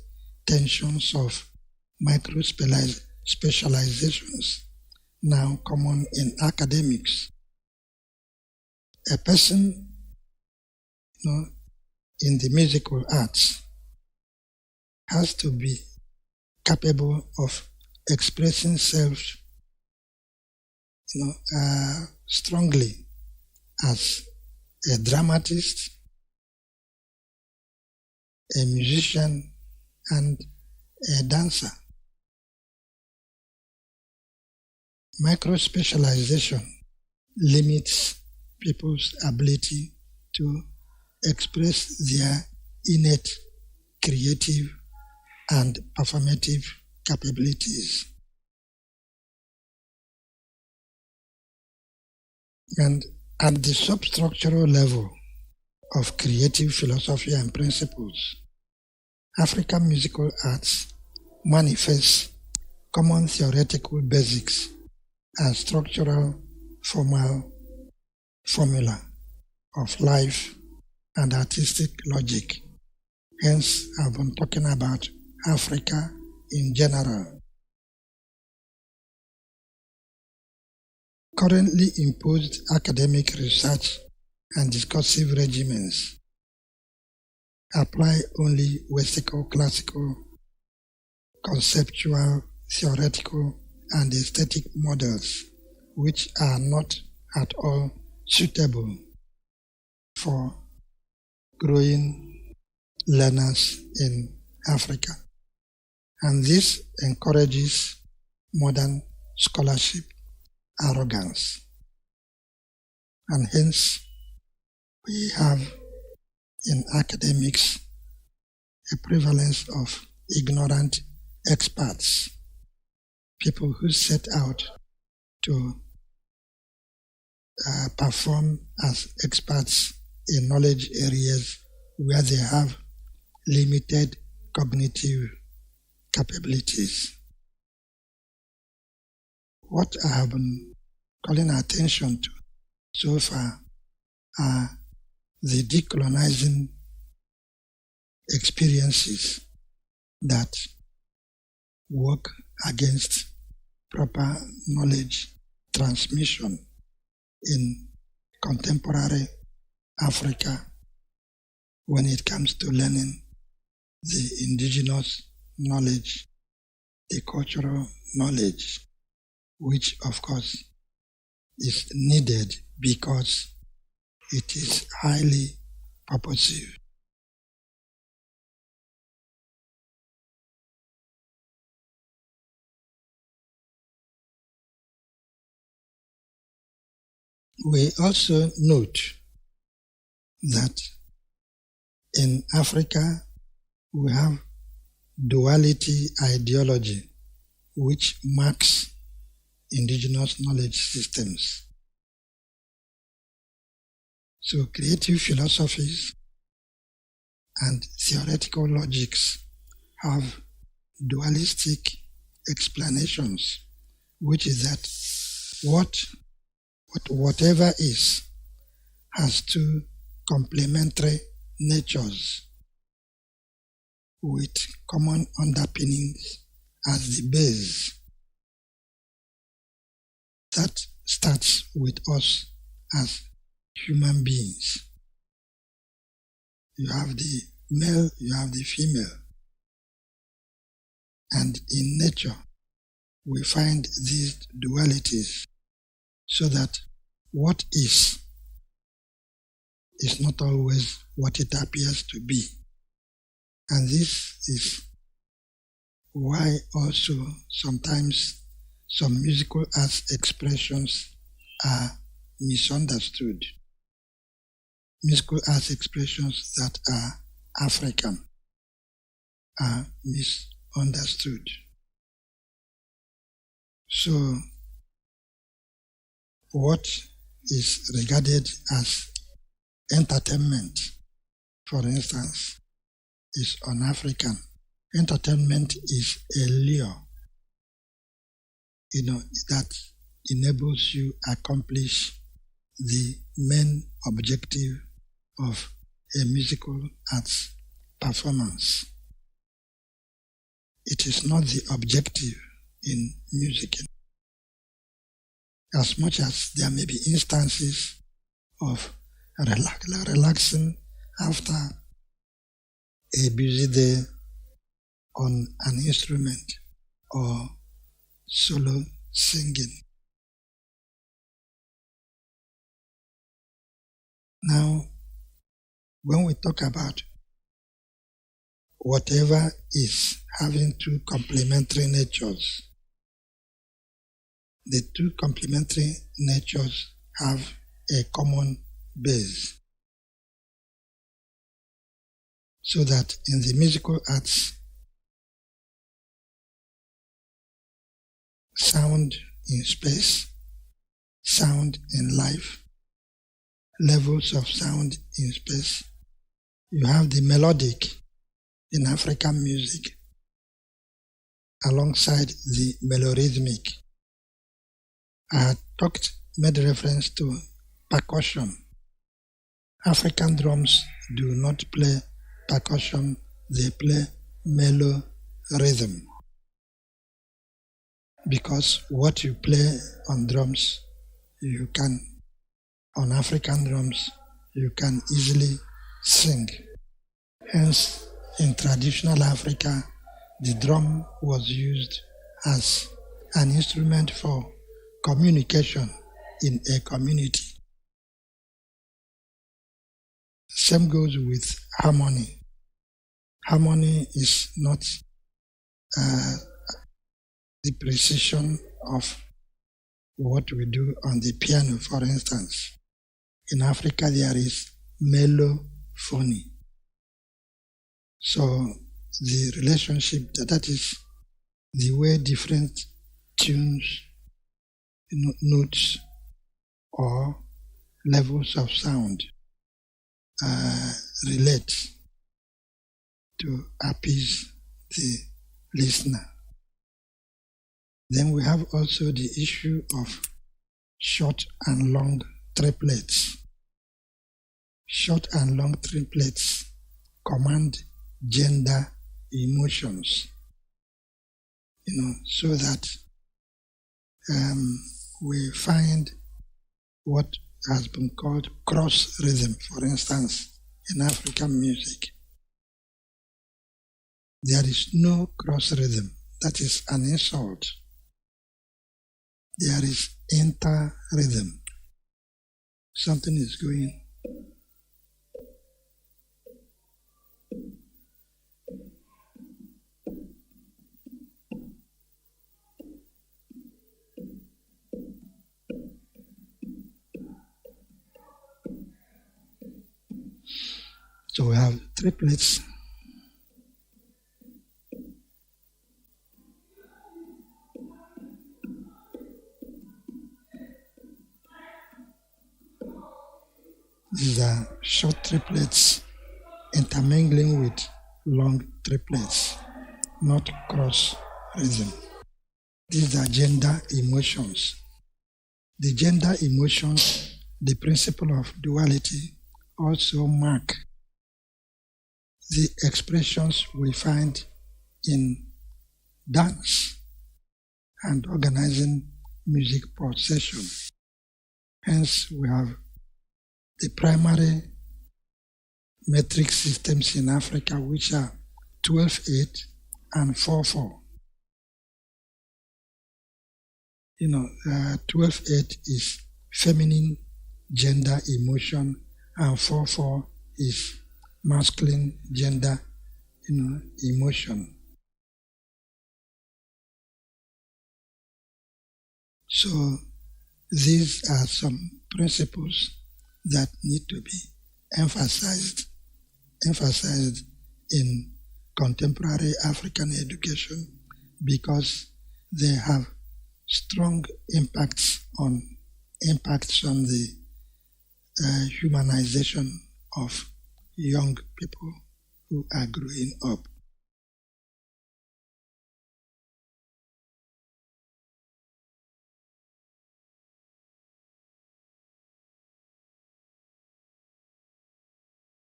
tensions of micro-specializations now common in academics. A person in the musical arts has to be capable of expressing self strongly as a dramatist, a musician, and a dancer. Micro-specialization limits people's ability to express their innate creative and performative capabilities. And at the substructural level of creative philosophy and principles, African musical arts manifests common theoretical basics as structural formula of life and artistic logic. Hence, I've been talking about Africa in general. Currently imposed academic research and discursive regimens apply only Western classical, conceptual, theoretical, and aesthetic models, which are not at all suitable for growing learners in Africa. And this encourages modern scholarship arrogance. And hence, we have in academics a prevalence of ignorant experts, people who set out to perform as experts in knowledge areas where they have limited cognitive capabilities. What I have been calling attention to so far are the decolonizing experiences that work against proper knowledge transmission in contemporary Africa when it comes to learning the indigenous knowledge, the cultural knowledge, which of course is needed because it is highly purposive. We also note that in Africa we have duality ideology, which marks indigenous knowledge systems. So creative philosophies and theoretical logics have dualistic explanations, which is that whatever is has two complementary natures with common underpinnings as the base. That starts with us as human beings. You have the male, you have the female. And in nature, we find these dualities so that what is not always what it appears to be. And this is why also sometimes some musical arts expressions are misunderstood. Musical arts expressions that are African are misunderstood. So, what is regarded as entertainment, for instance, is un-African. Entertainment is a lure, that enables you accomplish the main objective of a musical arts performance. It is not the objective in music. As much as there may be instances of relaxing after a busy day on an instrument or solo singing. Now, when we talk about whatever is having two complementary natures, the two complementary natures have a common base. So that in the musical arts, sound in space, sound in life, levels of sound in space, you have the melodic in African music alongside the melorhythmic. I had made reference to percussion. African drums do not play percussion, they play mellow rhythm. Because what you play on drums, on African drums, you can easily sing. Hence, in traditional Africa, the drum was used as an instrument for communication in a community. Same goes with harmony. Harmony is not the precision of what we do on the piano, for instance. In Africa, there is mellophony. So the relationship, that is the way different tunes, notes, or levels of sound relate to appease the listener. Then we have also the issue of short and long triplets. Short and long triplets command gender emotions, so that we find what has been called cross rhythm, for instance, in African music. There is no cross rhythm. That is an insult. There is inter-rhythm. Something is going. So we have triplets. These are short triplets intermingling with long triplets, not cross rhythm. These are gender emotions. The gender emotions, the principle of duality, also mark the expressions we find in dance and organizing music procession. Hence, we have the primary metric systems in Africa, which are 12/8 and 4/4. 12/8 is feminine gender emotion, and 4/4 is masculine gender, emotion. So these are some principles that need to be emphasized in contemporary African education, because they have strong impacts on the humanization of young people who are growing up.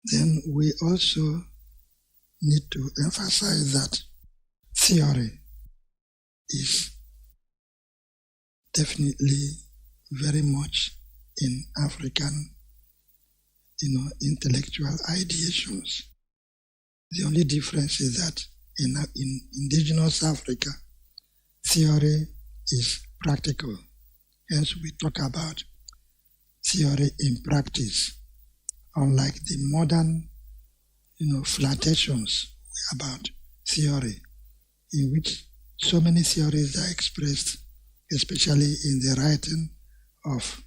Then we also need to emphasize that theory is definitely very much in African, intellectual ideations. The only difference is that in indigenous Africa, theory is practical. Hence we talk about theory in practice. unlike the modern, flirtations about theory, in which so many theories are expressed, especially in the writing of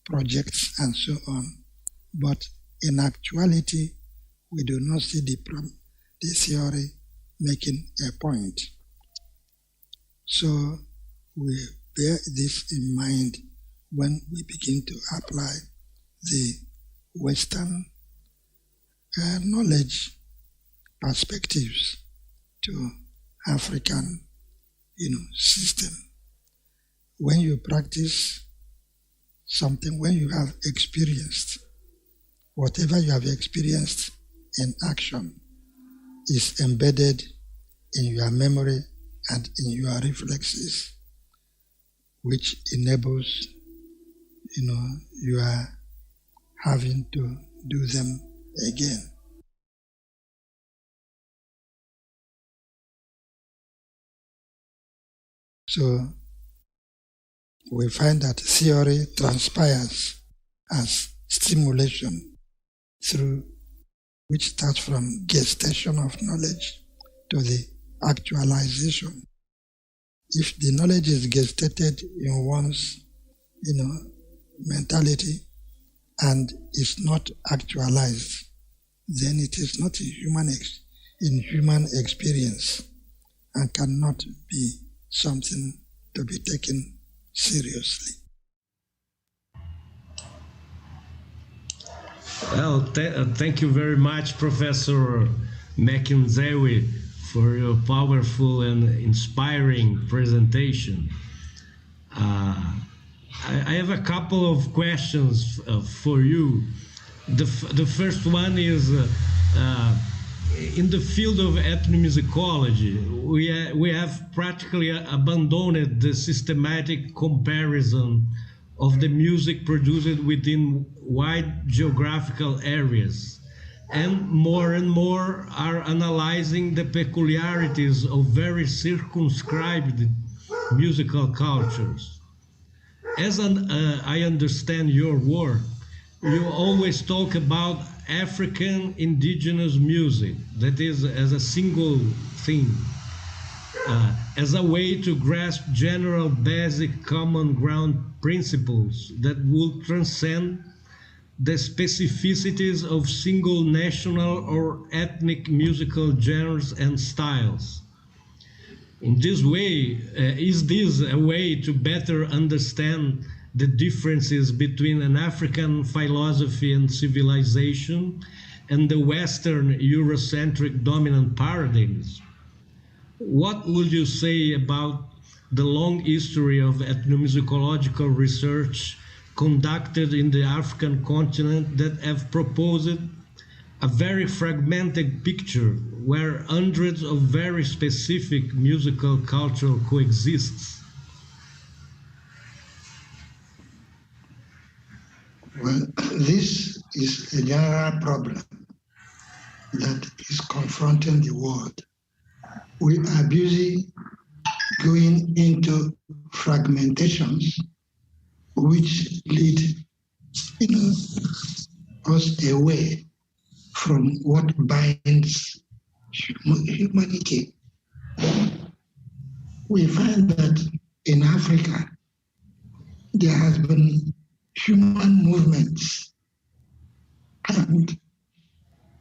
projects and so on. But in actuality, we do not see the theory making a point. So we bear this in mind when we begin to apply the Western knowledge perspectives to African, system. When you practice something, when you have experienced, whatever you have experienced in action is embedded in your memory and in your reflexes, which enables, you are having to do them again. So we find that theory transpires as stimulation, through which starts from gestation of knowledge to the actualization. If the knowledge is gestated in one's, mentality and is not actualized, then it is not in human experience and cannot be something to be taken seriously. Well, thank you very much, Professor Mackenzie, for your powerful and inspiring presentation. I have a couple of questions for you. The first one is, in the field of ethnomusicology, we have practically abandoned the systematic comparison of the music produced within wide geographical areas, and more are analyzing the peculiarities of very circumscribed musical cultures. As I understand your work, you always talk about African indigenous music, that is as a single thing, as a way to grasp general basic common ground principles that will transcend the specificities of single national or ethnic musical genres and styles. In this way, is this a way to better understand the differences between an African philosophy and civilization and the Western Eurocentric dominant paradigms? What would you say about the long history of ethnomusicological research conducted in the African continent that have proposed a very fragmented picture where hundreds of very specific musical culture coexists? Well, this is a general problem that is confronting the world. We are busy going into fragmentations which lead us away from what binds humanity. We find that in Africa, there has been human movements and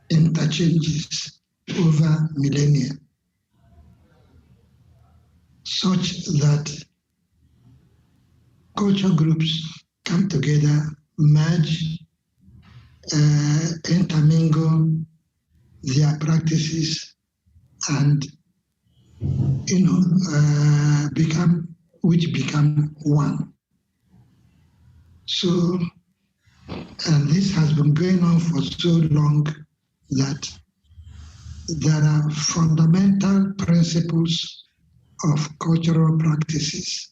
interchanges over millennia, such that culture groups come together, merge, intermingle their practices, and become one. So, and this has been going on for so long that there are fundamental principles of cultural practices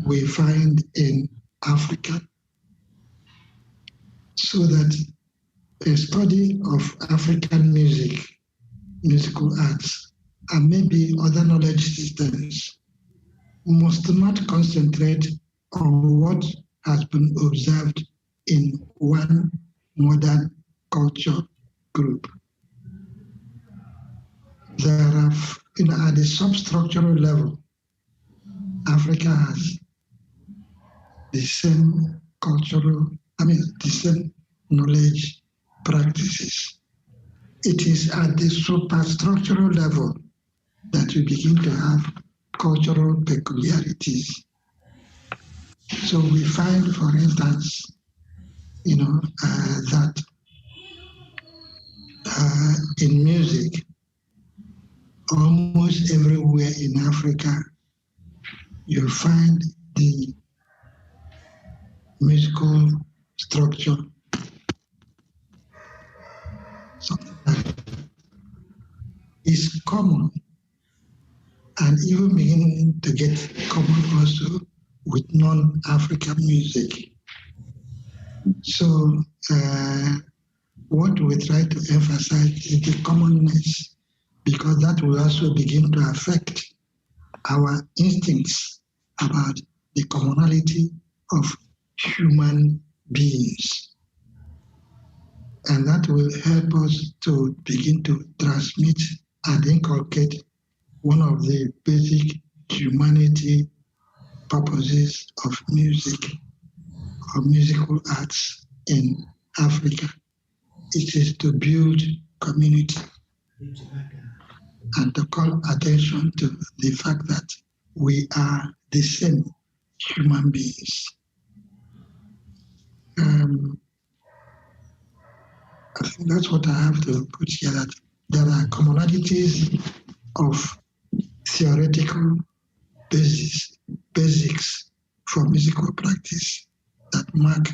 we find in Africa, so that a study of African music, musical arts, and maybe other knowledge systems must not concentrate on what has been observed in one modern culture group. There are, at the substructural level, Africa has the same the same knowledge practices. It is at the superstructural level that we begin to have cultural peculiarities. So we find, for instance, that in music, almost everywhere in Africa, you'll find the musical structure something that is common and even beginning to get common also with non-African music. So what we try to emphasize is the commonness, because that will also begin to affect our instincts about the commonality of human beings. And that will help us to begin to transmit and inculcate one of the basic humanity purposes of music or musical arts in Africa. It is to build community and to call attention to the fact that we are the same human beings. I think that's what I have to put here, that there are commonalities of theoretical basics for musical practice that mark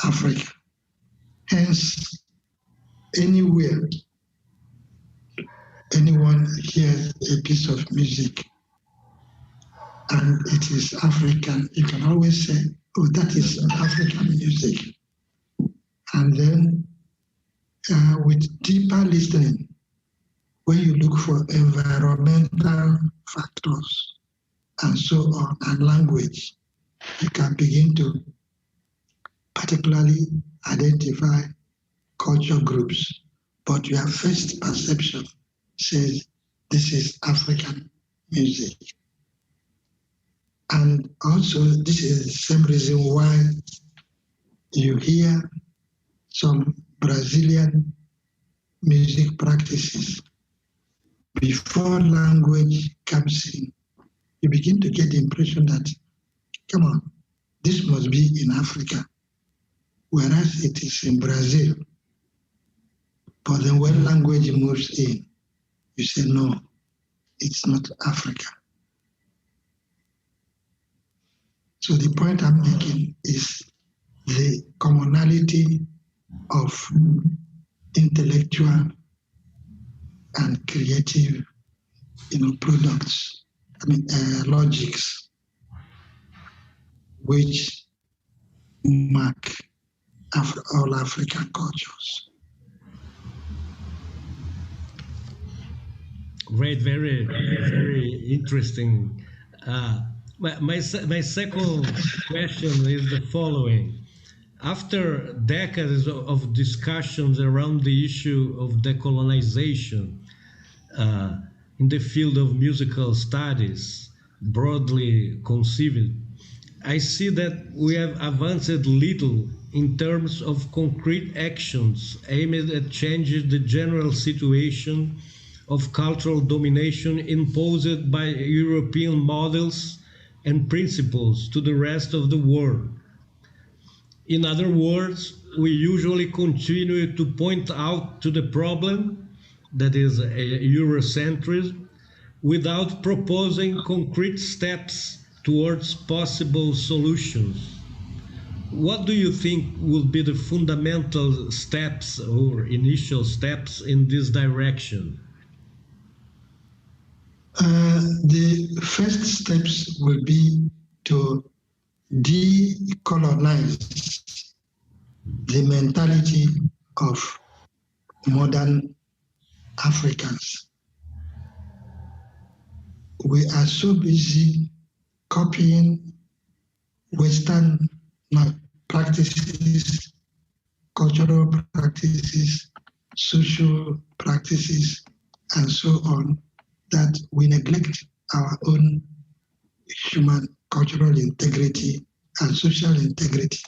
Africa. Hence, anywhere anyone hears a piece of music and it is African, you can always say, oh, that is African music. And then with deeper listening, when you look for environmental factors and so on, and language, you can begin to particularly identify culture groups. But your first perception says this is African music. And also, this is the same reason why you hear some Brazilian music practices. Before language comes in, you begin to get the impression that, come on, this must be in Africa, whereas it is in Brazil. But then when language moves in, you say, no, it's not Africa. So the point I'm making is the commonality of intellectual and creative, products, logics, which mark all African cultures. Great, very, very interesting. My second question is the following. After decades of discussions around the issue of decolonization in the field of musical studies, broadly conceived, I see that we have advanced little in terms of concrete actions aimed at changing the general situation of cultural domination imposed by European models and principles to the rest of the world. In other words, we usually continue to point out to the problem, that is Eurocentrism, without proposing concrete steps towards possible solutions. What do you think will be the fundamental steps or initial steps in this direction? The first steps will be to decolonize the mentality of modern Africans. We are so busy copying Western practices, cultural practices, social practices, and so on, that we neglect our own human cultural integrity and social integrity,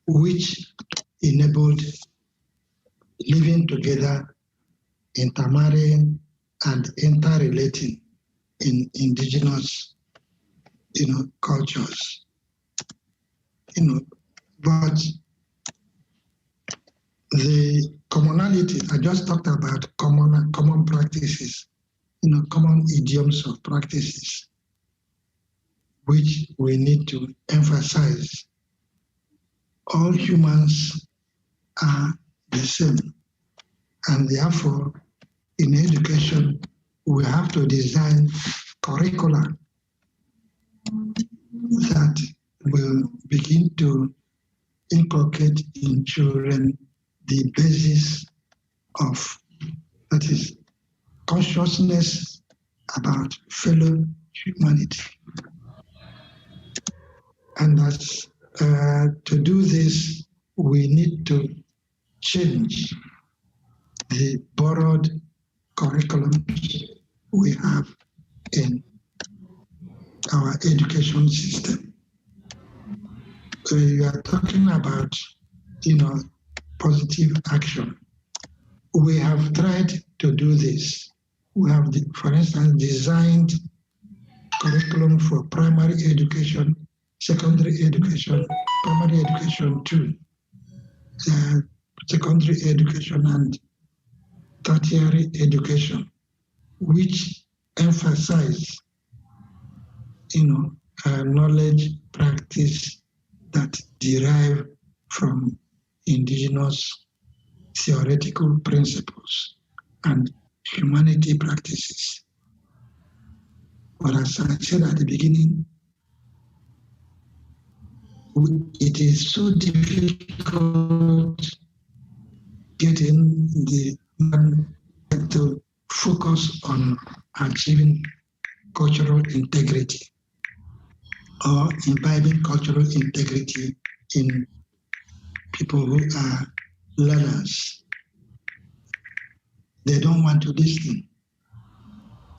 which enabled living together, intermarrying, and interrelating in indigenous, cultures. But the commonality, I just talked about common practices, common idioms of practices, which we need to emphasize. All humans are the same, and therefore, in education, we have to design curricula that will begin to inculcate in children the basis of, that is, consciousness about fellow humanity. And that's, to do this, we need to change the borrowed curriculums we have in our education system. We are talking about, positive action. We have tried to do this. We have, for instance, designed curriculum for primary education, secondary education, primary education too, secondary education and tertiary education, which emphasize, knowledge practice that derive from indigenous theoretical principles and humanity practices. But as I said at the beginning, it is so difficult getting the man to focus on achieving cultural integrity or imbibing cultural integrity in people who are learners. They don't want to listen.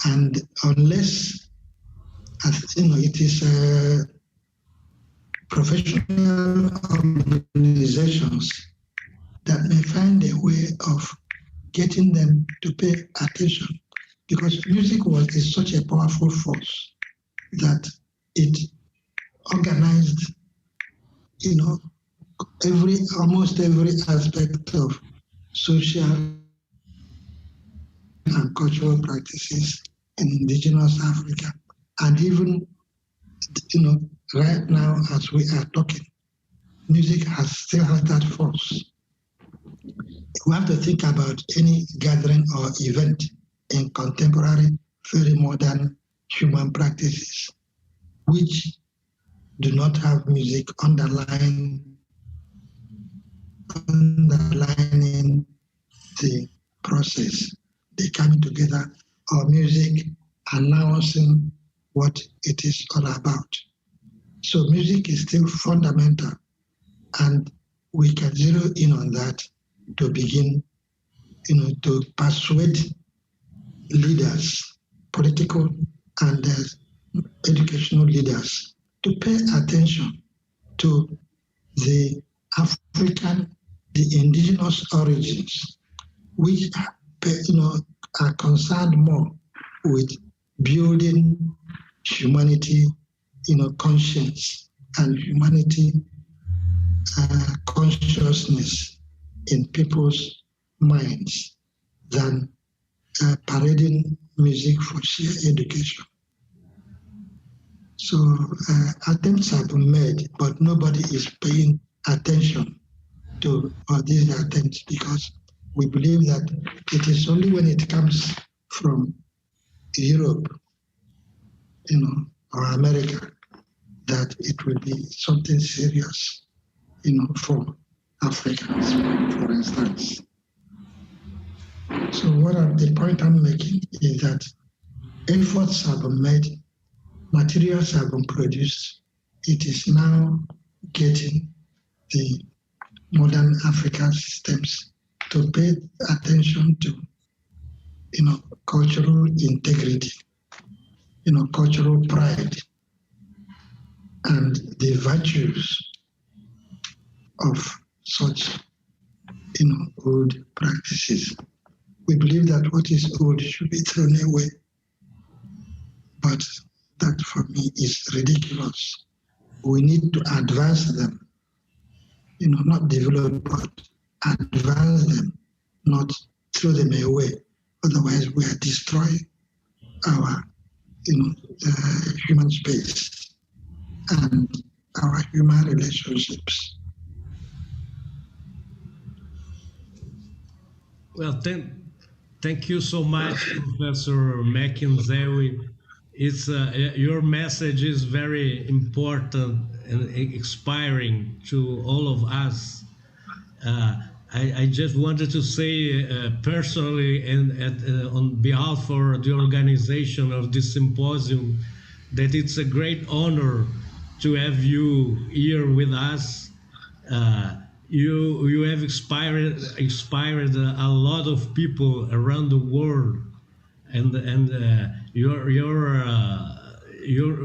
And unless, it is professional organizations that may find a way of getting them to pay attention, because music is such a powerful force that it organized, almost every aspect of social and cultural practices in indigenous Africa. And even, right now as we are talking, music still has that force. We have to think about any gathering or event in contemporary, very modern human practices, which do not have music underlining the process. They coming together, or music announcing what it is all about. So music is still fundamental, and we can zero in on that to begin, to persuade leaders, political and educational leaders, to pay attention to the indigenous origins, which are concerned more with building humanity, conscience and humanity consciousness in people's minds than parading music for sheer education. So attempts have been made, but nobody is paying attention to these attempts, because we believe that it is only when it comes from Europe, or America, that it will be something serious, for Africans, for instance. So the point I'm making is that efforts have been made, materials have been produced. It is now getting the modern African systems to pay attention to, cultural integrity, cultural pride, and the virtues of such, old practices. We believe that what is old should be thrown away, but that for me is ridiculous. We need to advance them, not develop, but advance them, not throw them away. Otherwise, we are destroying our, human space and our human relationships. Well, thank you so much, Professor Mackenzie. It's your message is very important and inspiring to all of us. I just wanted to say personally and on behalf of the organization of this symposium that it's a great honor to have you here with us. You have inspired a lot of people around the world, and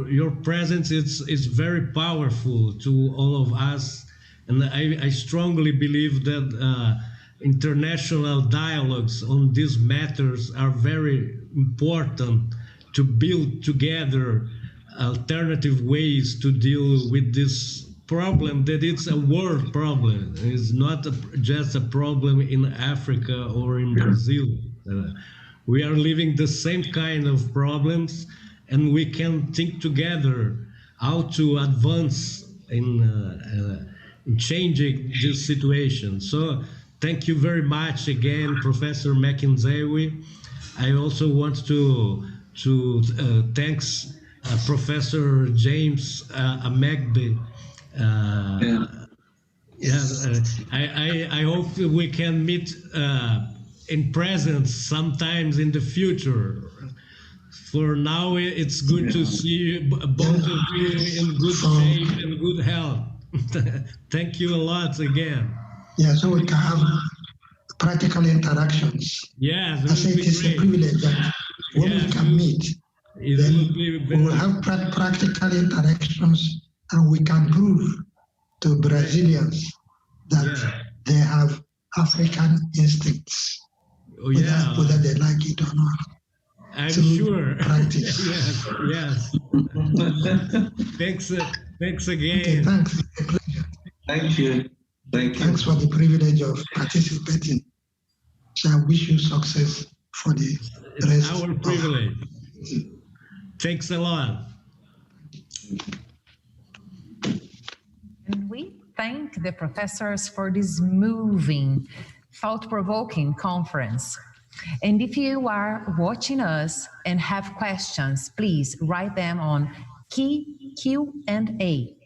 your presence is very powerful to all of us. And I strongly believe that international dialogues on these matters are very important to build together alternative ways to deal with this problem, that it's a world problem. It's not just a problem in Africa or in Brazil. We are living the same kind of problems, and we can think together how to advance in changing this situation. So thank you very much again, Professor Mackenzie. I also want to thank Professor James Amegbe. I hope we can meet in presence sometimes in the future. For now, it's good to see both of you in good shape and good health. Thank you a lot again. Yeah, so we can have practical interactions. Yes, I say it is a privilege that when we can meet, then we will have practical interactions, and we can prove to Brazilians that they have African instincts, whether they like it or not. I'm sure. Practice. yes. Thanks again. Okay, thanks. It's a pleasure. Thank you. Thanks for the privilege of participating. So I wish you success for the rest. It's our privilege. Thanks a lot. And we thank the professors for this moving, thought-provoking conference. And if you are watching us and have questions, please write them on Q&A.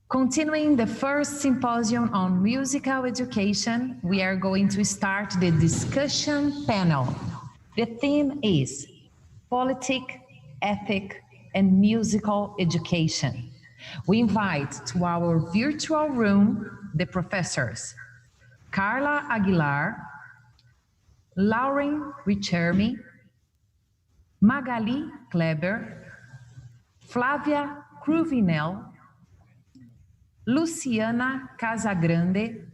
Continuing the first symposium on musical education, we are going to start the discussion panel. The theme is Politic, Ethic, and Musical Education. We invite to our virtual room the professors Carla Aguilar, Lauren Richermi, Magali Kleber, Flavia Cruvinel, Luciana Casagrande,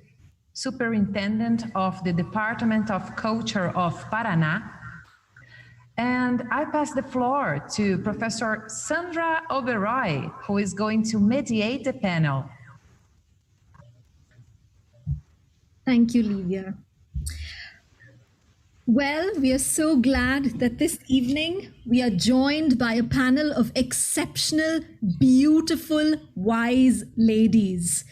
Superintendent of the Department of Culture of Paraná. And I pass the floor to Professor Sandra Oberoi, who is going to mediate the panel. Thank you, Livia. Well, we are so glad that this evening we are joined by a panel of exceptional, beautiful, wise ladies.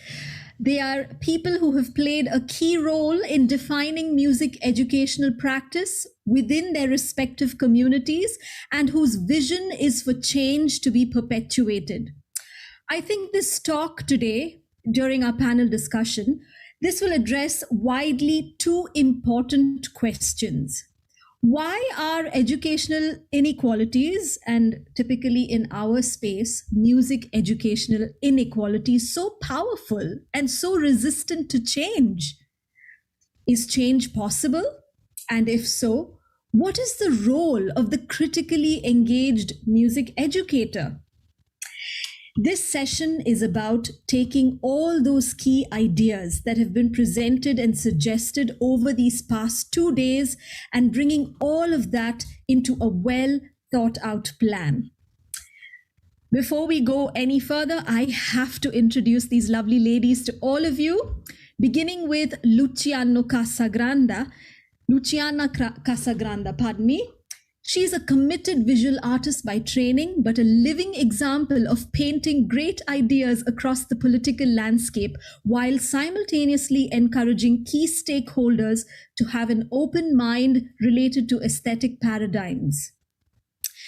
They are people who have played a key role in defining music educational practice within their respective communities and whose vision is for change to be perpetuated. I think this talk today, during our panel discussion, this will address widely two important questions. Why are educational inequalities, and typically in our space, music educational inequalities, so powerful and so resistant to change? Is change possible? And if so, what is the role of the critically engaged music educator? This session is about taking all those key ideas that have been presented and suggested over these past 2 days and bringing all of that into a well thought out plan. Before we go any further, I have to introduce these lovely ladies to all of you, beginning with Luciana Casagranda, pardon me. She's a committed visual artist by training, but a living example of painting great ideas across the political landscape while simultaneously encouraging key stakeholders to have an open mind related to aesthetic paradigms.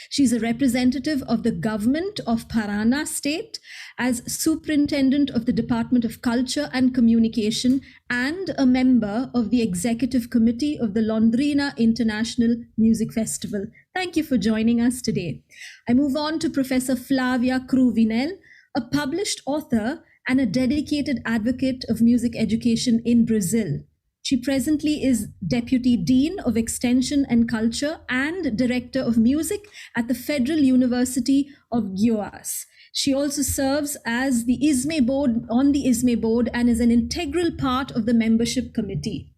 She's a representative of the government of Paraná state as superintendent of the Department of Culture and Communication and a member of the executive committee of the Londrina International Music Festival. Thank you for joining us today. I move on to Professor Flavia Cruvinel, a published author and a dedicated advocate of music education in Brazil. She presently is Deputy Dean of Extension and Culture and Director of Music at the Federal University of Goiás. She also serves as the ISME board, on the ISME board, and is an integral part of the membership committee.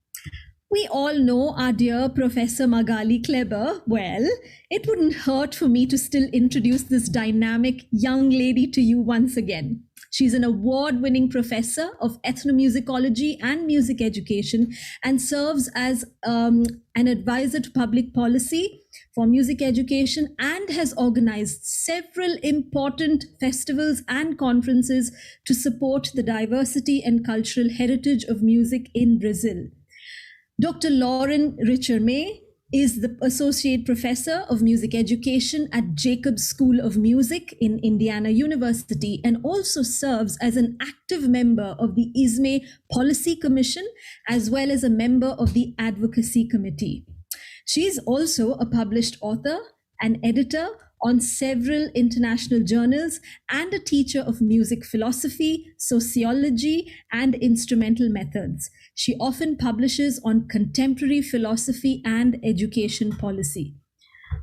We all know our dear Professor Magali Kleber well. It wouldn't hurt for me to still introduce this dynamic young lady to you once again. She's an award-winning professor of ethnomusicology and music education and serves as an advisor to public policy for music education and has organized several important festivals and conferences to support the diversity and cultural heritage of music in Brazil. Dr. Lauren Richer-May is the Associate Professor of Music Education at Jacobs School of Music in Indiana University and also serves as an active member of the ISME Policy Commission as well as a member of the Advocacy Committee. She is also a published author and editor on several international journals and a teacher of music philosophy, sociology, and instrumental methods. She often publishes on contemporary philosophy and education policy.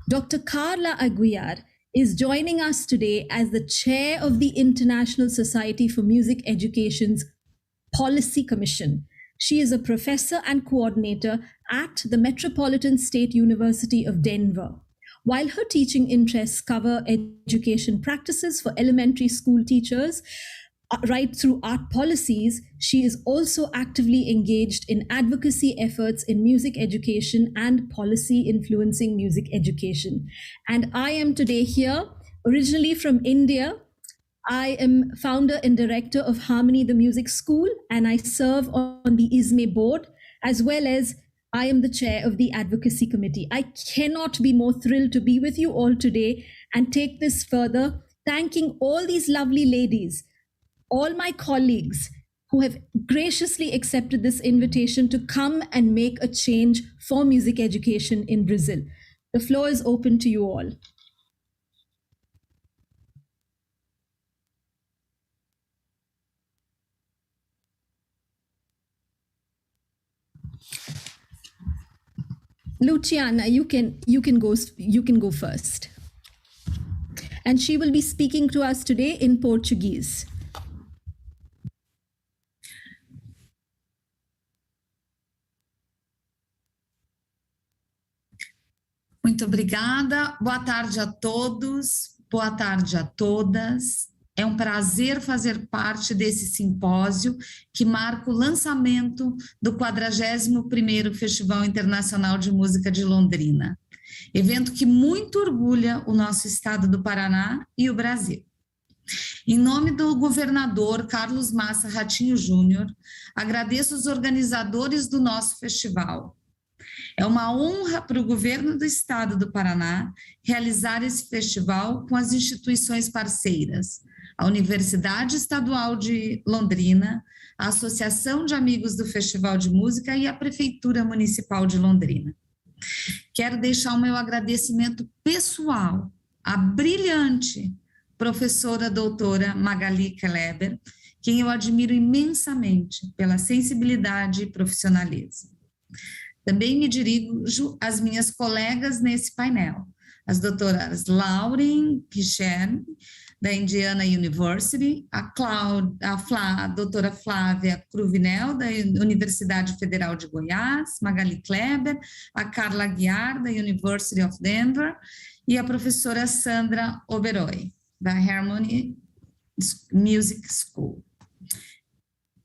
Dr. Carla Aguiar is joining us today as the chair of the International Society for Music Education's Policy Commission. She is a professor and coordinator at the Metropolitan State University of Denver. While her teaching interests cover education practices for elementary school teachers, right through art policies, she is also actively engaged in advocacy efforts in music education and policy influencing music education. And I am today here, originally from India. I am founder and director of Harmony the Music School, and I serve on the ISME board, as well as I am the chair of the Advocacy Committee. I cannot be more thrilled to be with you all today and take this further, thanking all these lovely ladies, all my colleagues who have graciously accepted this invitation to come and make a change for music education in Brazil. The floor is open to you all. Luciana, you can go first. And she will be speaking to us today in Portuguese. Muito obrigada. Boa tarde a todos, boa tarde a todas. É um prazer fazer parte desse simpósio que marca o lançamento do 41º Festival Internacional de Música de Londrina, evento que muito orgulha o nosso estado do Paraná e o Brasil. Em nome do governador Carlos Massa Ratinho Júnior, agradeço os organizadores do nosso festival. É uma honra para o governo do estado do Paraná realizar esse festival com as instituições parceiras, a Universidade Estadual de Londrina, a Associação de Amigos do Festival de Música e a Prefeitura Municipal de Londrina. Quero deixar o meu agradecimento pessoal à brilhante professora doutora Magali Kleber, quem eu admiro imensamente pela sensibilidade e profissionalismo. Também me dirijo às minhas colegas nesse painel, as doutoras Lauren Pichern, da Indiana University, a doutora Flávia Cruvinel, da Universidade Federal de Goiás, Magali Kleber, a Carla Guiar, da University of Denver, e a professora Sandra Oberoi, da Harmony Music School.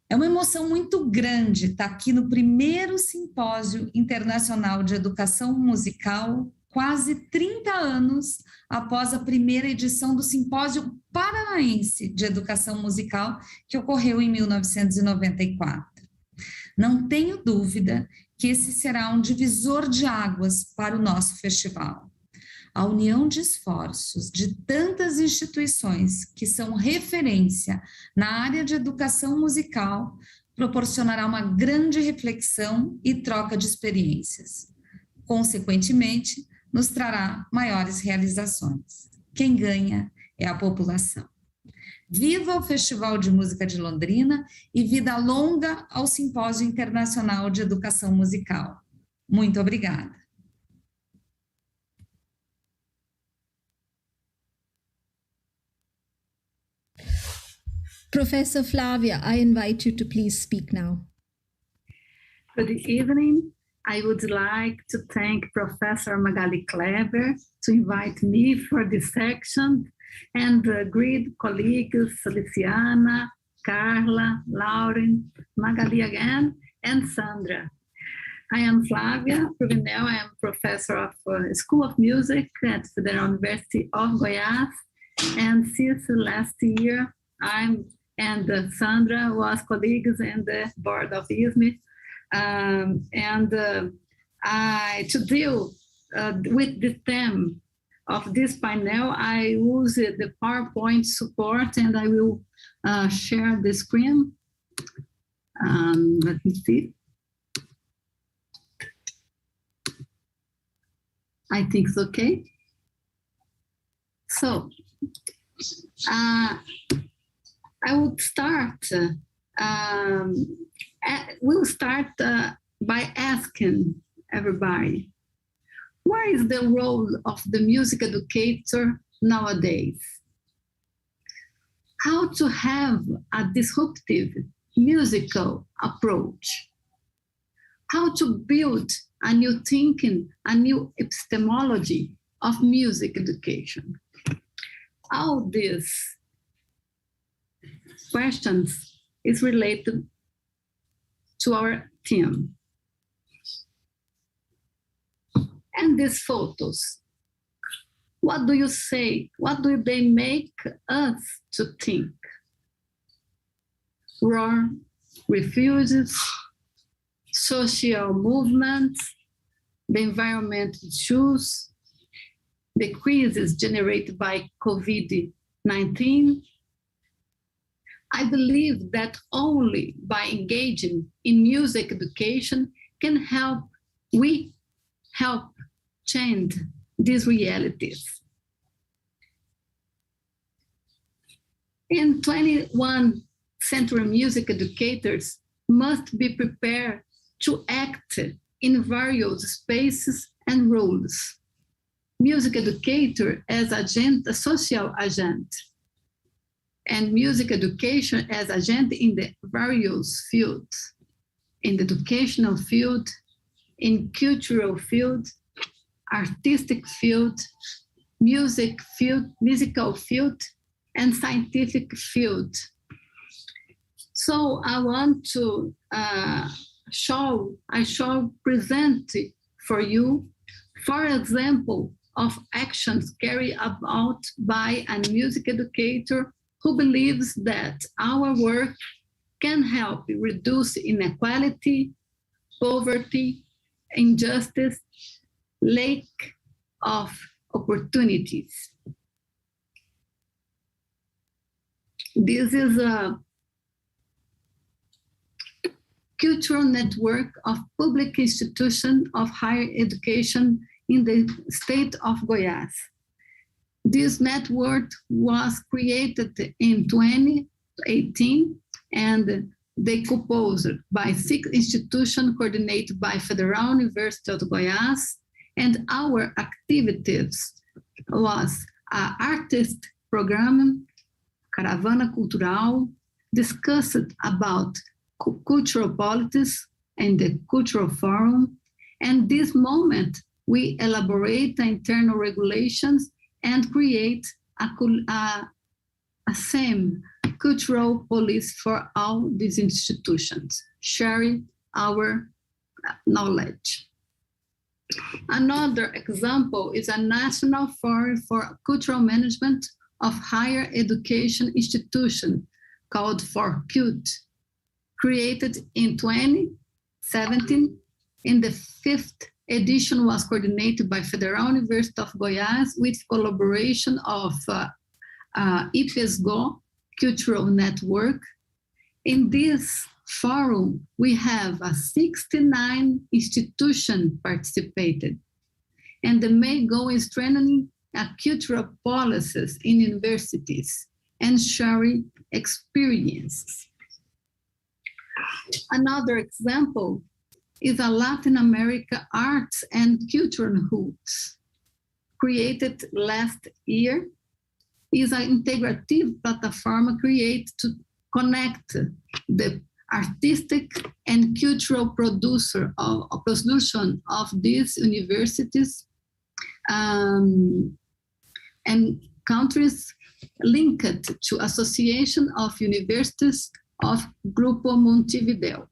É uma emoção muito grande estar aqui no primeiro Simpósio Internacional de Educação Musical, quase 30 anos após a primeira edição do Simpósio Paranaense de Educação Musical, que ocorreu em 1994. Não tenho dúvida que esse será um divisor de águas para o nosso festival. A união de esforços de tantas instituições que são referência na área de educação musical proporcionará uma grande reflexão e troca de experiências. Consequentemente, nos trará maiores realizações. Quem ganha é a população. Viva o Festival de Música de Londrina e vida longa ao Simpósio Internacional de Educação Musical. Muito obrigada. Professor Flavia, I invite you to please speak now. Good evening. I would like to thank Professor Magali Kleber to invite me for this section and great colleagues Feliciana, Carla, Lauren, Magali again, and Sandra. I am Flavia Provinel. I am professor of School of Music at Federal University of Goiás. And since last year, Sandra was colleagues in the board of ISME. To deal with the theme of this panel, I use the PowerPoint support, and I will share the screen. Let me see. I think it's okay. So, I would start. We'll start by asking everybody, what is the role of the music educator nowadays? How to have a disruptive musical approach? How to build a new thinking, a new epistemology of music education? All these questions is related to our theme. And these photos, what do you say? What do they make us to think? War, refugees, social movements, the environment issues, the crisis generated by COVID-19. I believe that only by engaging in music education can we help change these realities. In 21st century music educators must be prepared to act in various spaces and roles. Music educator as agent, a social agent, and music education as agent in the various fields, in the educational field, in cultural field, artistic field, musical field, and scientific field. So I want to present for you, for example, of actions carried out by a music educator who believes that our work can help reduce inequality, poverty, injustice, lack of opportunities. This is a cultural network of public institutions of higher education in the state of Goiás. This network was created in 2018 and decomposed by 6 institutions coordinated by Federal University of Goiás, and our activities was artist program, Caravana Cultural, discussed about cultural politics and the cultural forum, and this moment we elaborate internal regulations and create a same cultural police for all these institutions, sharing our knowledge. Another example is a national forum for cultural management of higher education institution called For CUT, created in 2017. In the 5th edition was coordinated by Federal University of Goiás with collaboration of IPESGO Cultural Network. In this forum, we have 69 institutions participated, and the main goal is strengthening cultural policies in universities and sharing experiences. Another example is a Latin America Arts and Cultural Roots, created last year. Is an integrative platform created to connect the artistic and cultural production of these universities and countries linked to Association of Universities of Grupo Montevideo.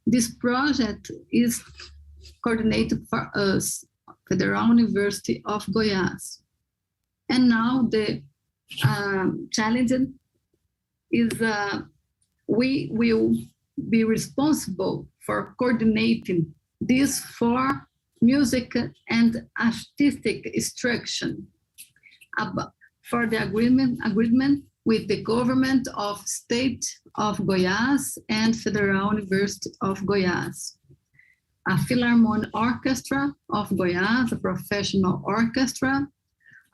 This project is coordinated for us, Federal University of Goiás. And now the challenge is we will be responsible for coordinating this for music and artistic instruction for the agreement with the government of state of Goiás and Federal University of Goiás. A Philharmonic Orchestra of Goiás, a professional orchestra,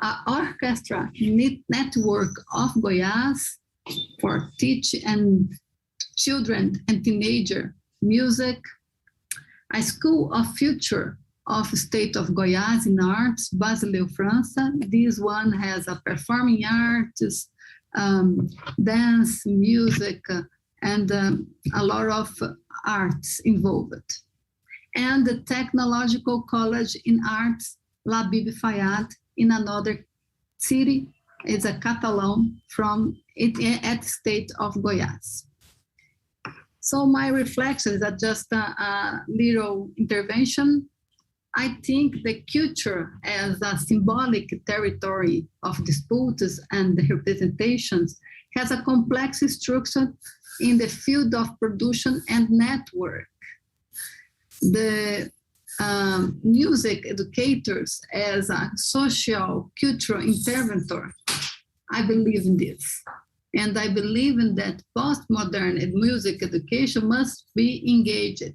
an orchestra network of Goiás for teaching and children and teenager music, a school of future of state of Goiás in arts, Basileu, France. This one has a performing arts, dance, music, and a lot of arts involved. And the Technological College in Arts, La Bibi Fayad, in another city, is a Catalan from at state of Goiás. So my reflections are just a little intervention. I think the culture as a symbolic territory of disputes and representations has a complex structure in the field of production and network. The music educators as a social cultural interventor, I believe in this. And I believe in that postmodern music education must be engaged.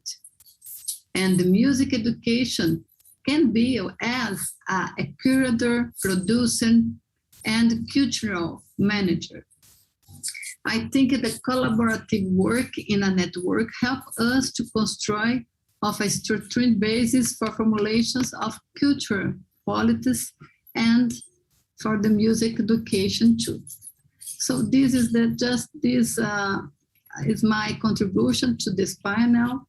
And the music education can be as a curator, producer, and cultural manager. I think the collaborative work in a network helps us to construct of a structured basis for formulations of cultural policies and for the music education too. So this is is my contribution to this panel.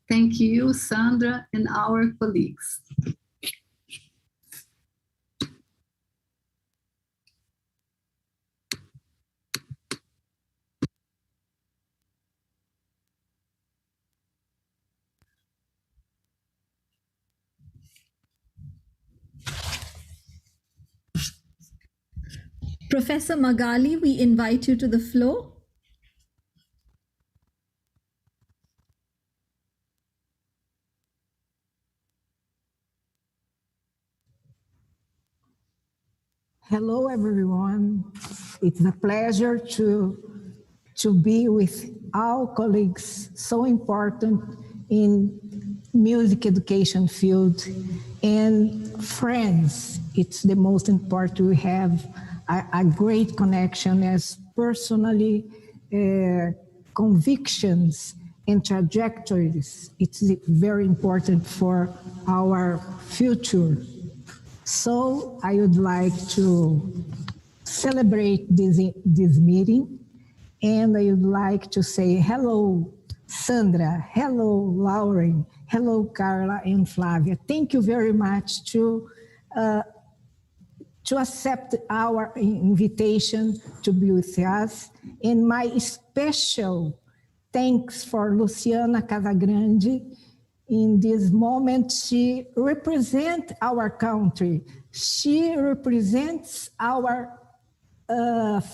Thank you, Sandra, and our colleagues. Professor Magali, we invite you to the floor. Hello, everyone. It's a pleasure to be with our colleagues, so important in music education field and friends. It's the most important. We have a great connection as personally convictions and trajectories. It's very important for our future. So I would like to celebrate this meeting, and I would like to say hello, Sandra, hello, Lauren, hello, Carla and Flavia. Thank you very much to accept our invitation to be with us. And my special thanks for Luciana Casagrande. In this moment, she represents our country. She represents our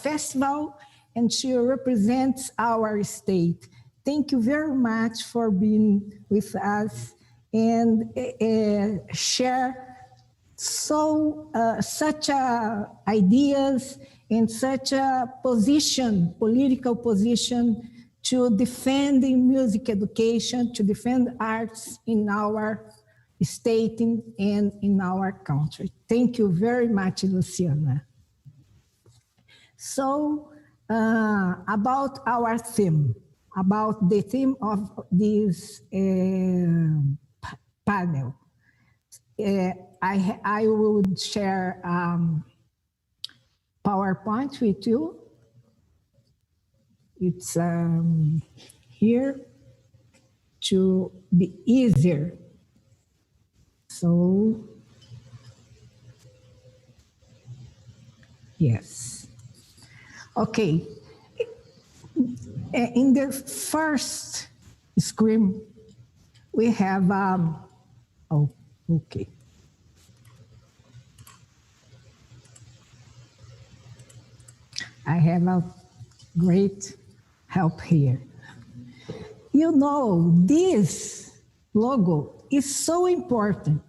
festival, and she represents our state. Thank you very much for being with us and share such ideas and such a position, political position, to defend music education, to defend arts in our state and in our country. Thank you very much, Luciana. So, about our theme, about the theme of this panel. I would share PowerPoint with you. It's here to be easier. So, yes. Okay. In the first screen, we have, oh, okay. I have a great help here. You know, this logo is so important.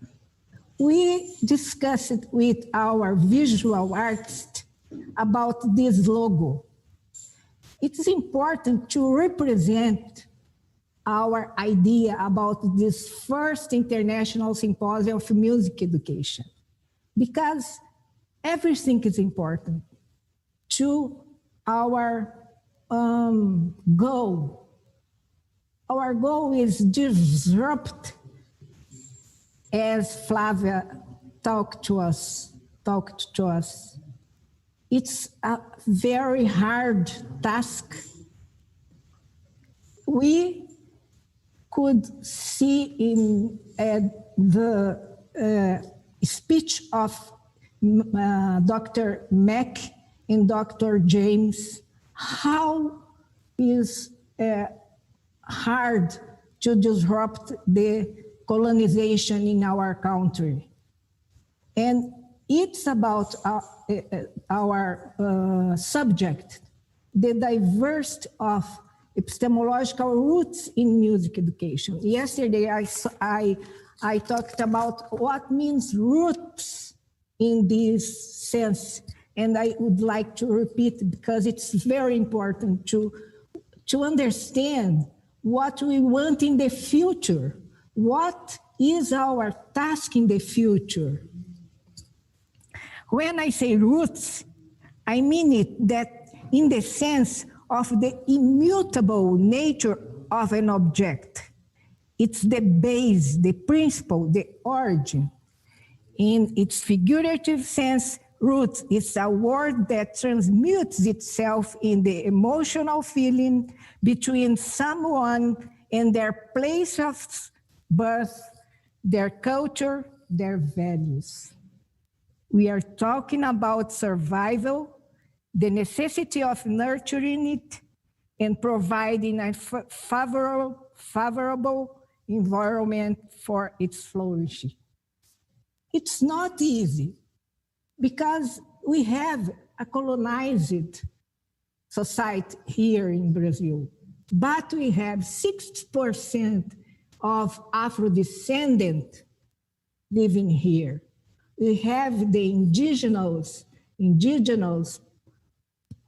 We discussed with our visual artist about this logo. It's important to represent our idea about this first International Symposium of Music Education, because everything is important to our goal. Our goal is disrupt, as Flavia talked to us. It's a very hard task. We could see in the speech of Dr. Mack and Dr. James, how is hard to disrupt the colonization in our country. And it's about our subject, the diversity of epistemological roots in music education. Yesterday, I talked about what means roots in this sense, and I would like to repeat because it's very important to understand what we want in the future. What is our task in the future? When I say roots, I mean it that in the sense of the immutable nature of an object. It's the base, the principle, the origin. In its figurative sense, root is a word that transmutes itself in the emotional feeling between someone and their place of birth, their culture, their values. We are talking about survival, the necessity of nurturing it, and providing a favorable environment for its flourishing. It's not easy because we have a colonized society here in Brazil, but we have 60% of Afro-descendants living here. We have the indigenous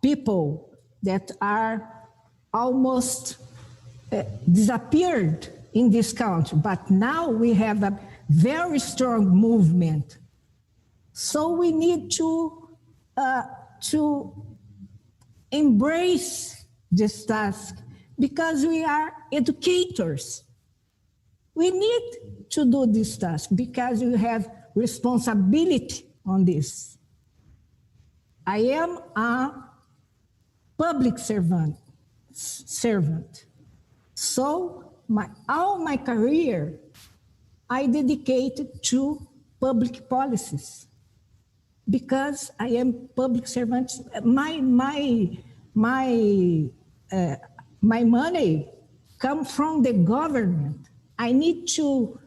people that are almost disappeared in this country, but now we have a very strong movement. So we need to embrace this task because we are educators. We need to do this task because we have responsibility on this. I am a public servant. So all my career, I dedicated to public policies because I am public servant. My money comes from the government. I need to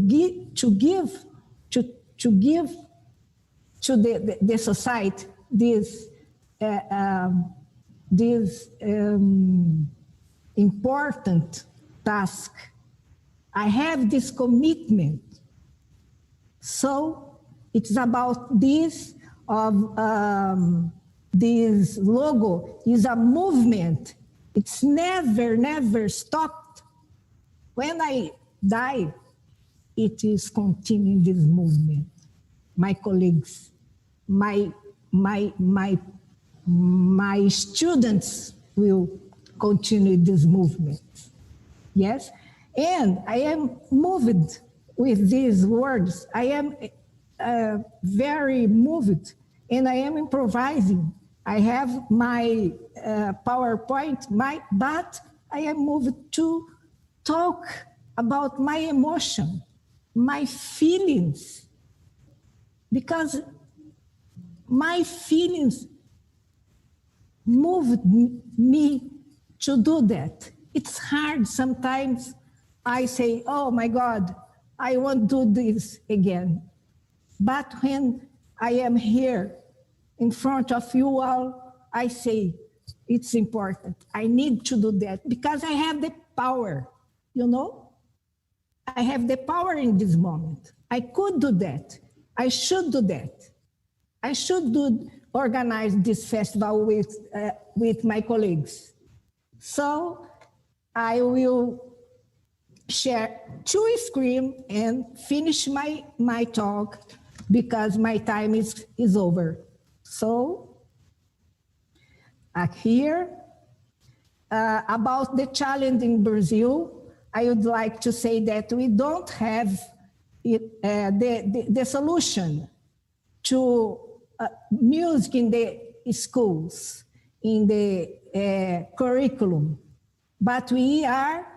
give to the society this important task. I have this commitment. So it's about this this logo is a movement. It's never stopped. When I die, it is continuing this movement. My colleagues, my students will continue this movement. Yes, and I am moved with these words. I am very moved, and I am improvising. I have my PowerPoint, but I am moved to talk about my emotion, my feelings, because my feelings moved me to do that. It's hard sometimes. I say, oh my God, I won't do this again. But when I am here in front of you all, I say, it's important. I need to do that because I have the power, you know? I have the power in this moment. I could do that. I should do that. I should organize this festival with my colleagues. So I will share 2 screens and finish my talk because my time is over. So here, about the challenge in Brazil, I would like to say that we don't have the solution to music in the schools, in the curriculum, but we are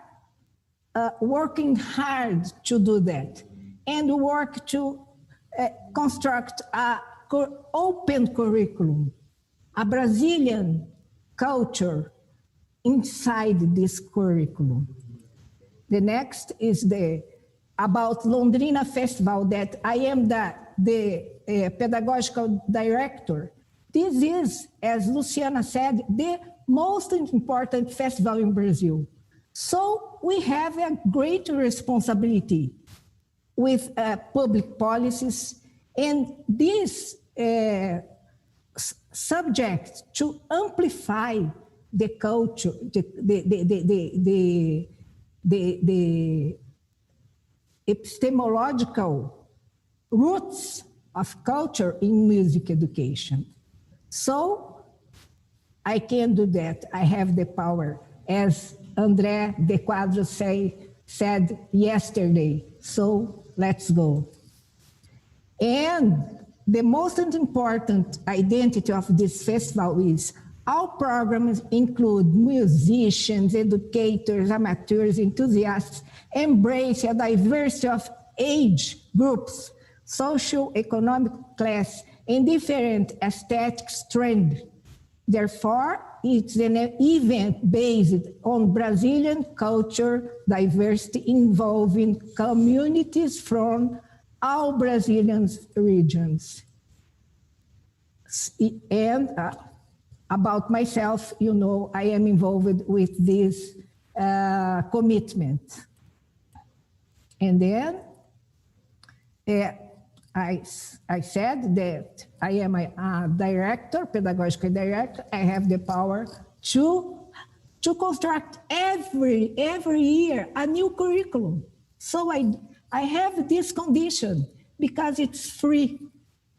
working hard to do that and work to construct an open curriculum, a Brazilian culture inside this curriculum. The next is about Londrina Festival that I am the pedagogical director. This is, as Luciana said, the most important festival in Brazil. So we have a great responsibility with public policies and this subject to amplify the culture, the epistemological roots of culture in music education. So I can do that. I have the power, as André de Quadros said yesterday. So let's go. And the most important identity of this festival is our programs include musicians, educators, amateurs, enthusiasts, embrace a diversity of age groups, socio-economic class, and different aesthetic trends. Therefore, it's an event based on Brazilian culture diversity involving communities from all Brazilian regions. And about myself, you know, I am involved with this commitment. And then I said that I am a director, pedagogical director. I have the power to to construct every year a new curriculum. So I have this condition because it's free.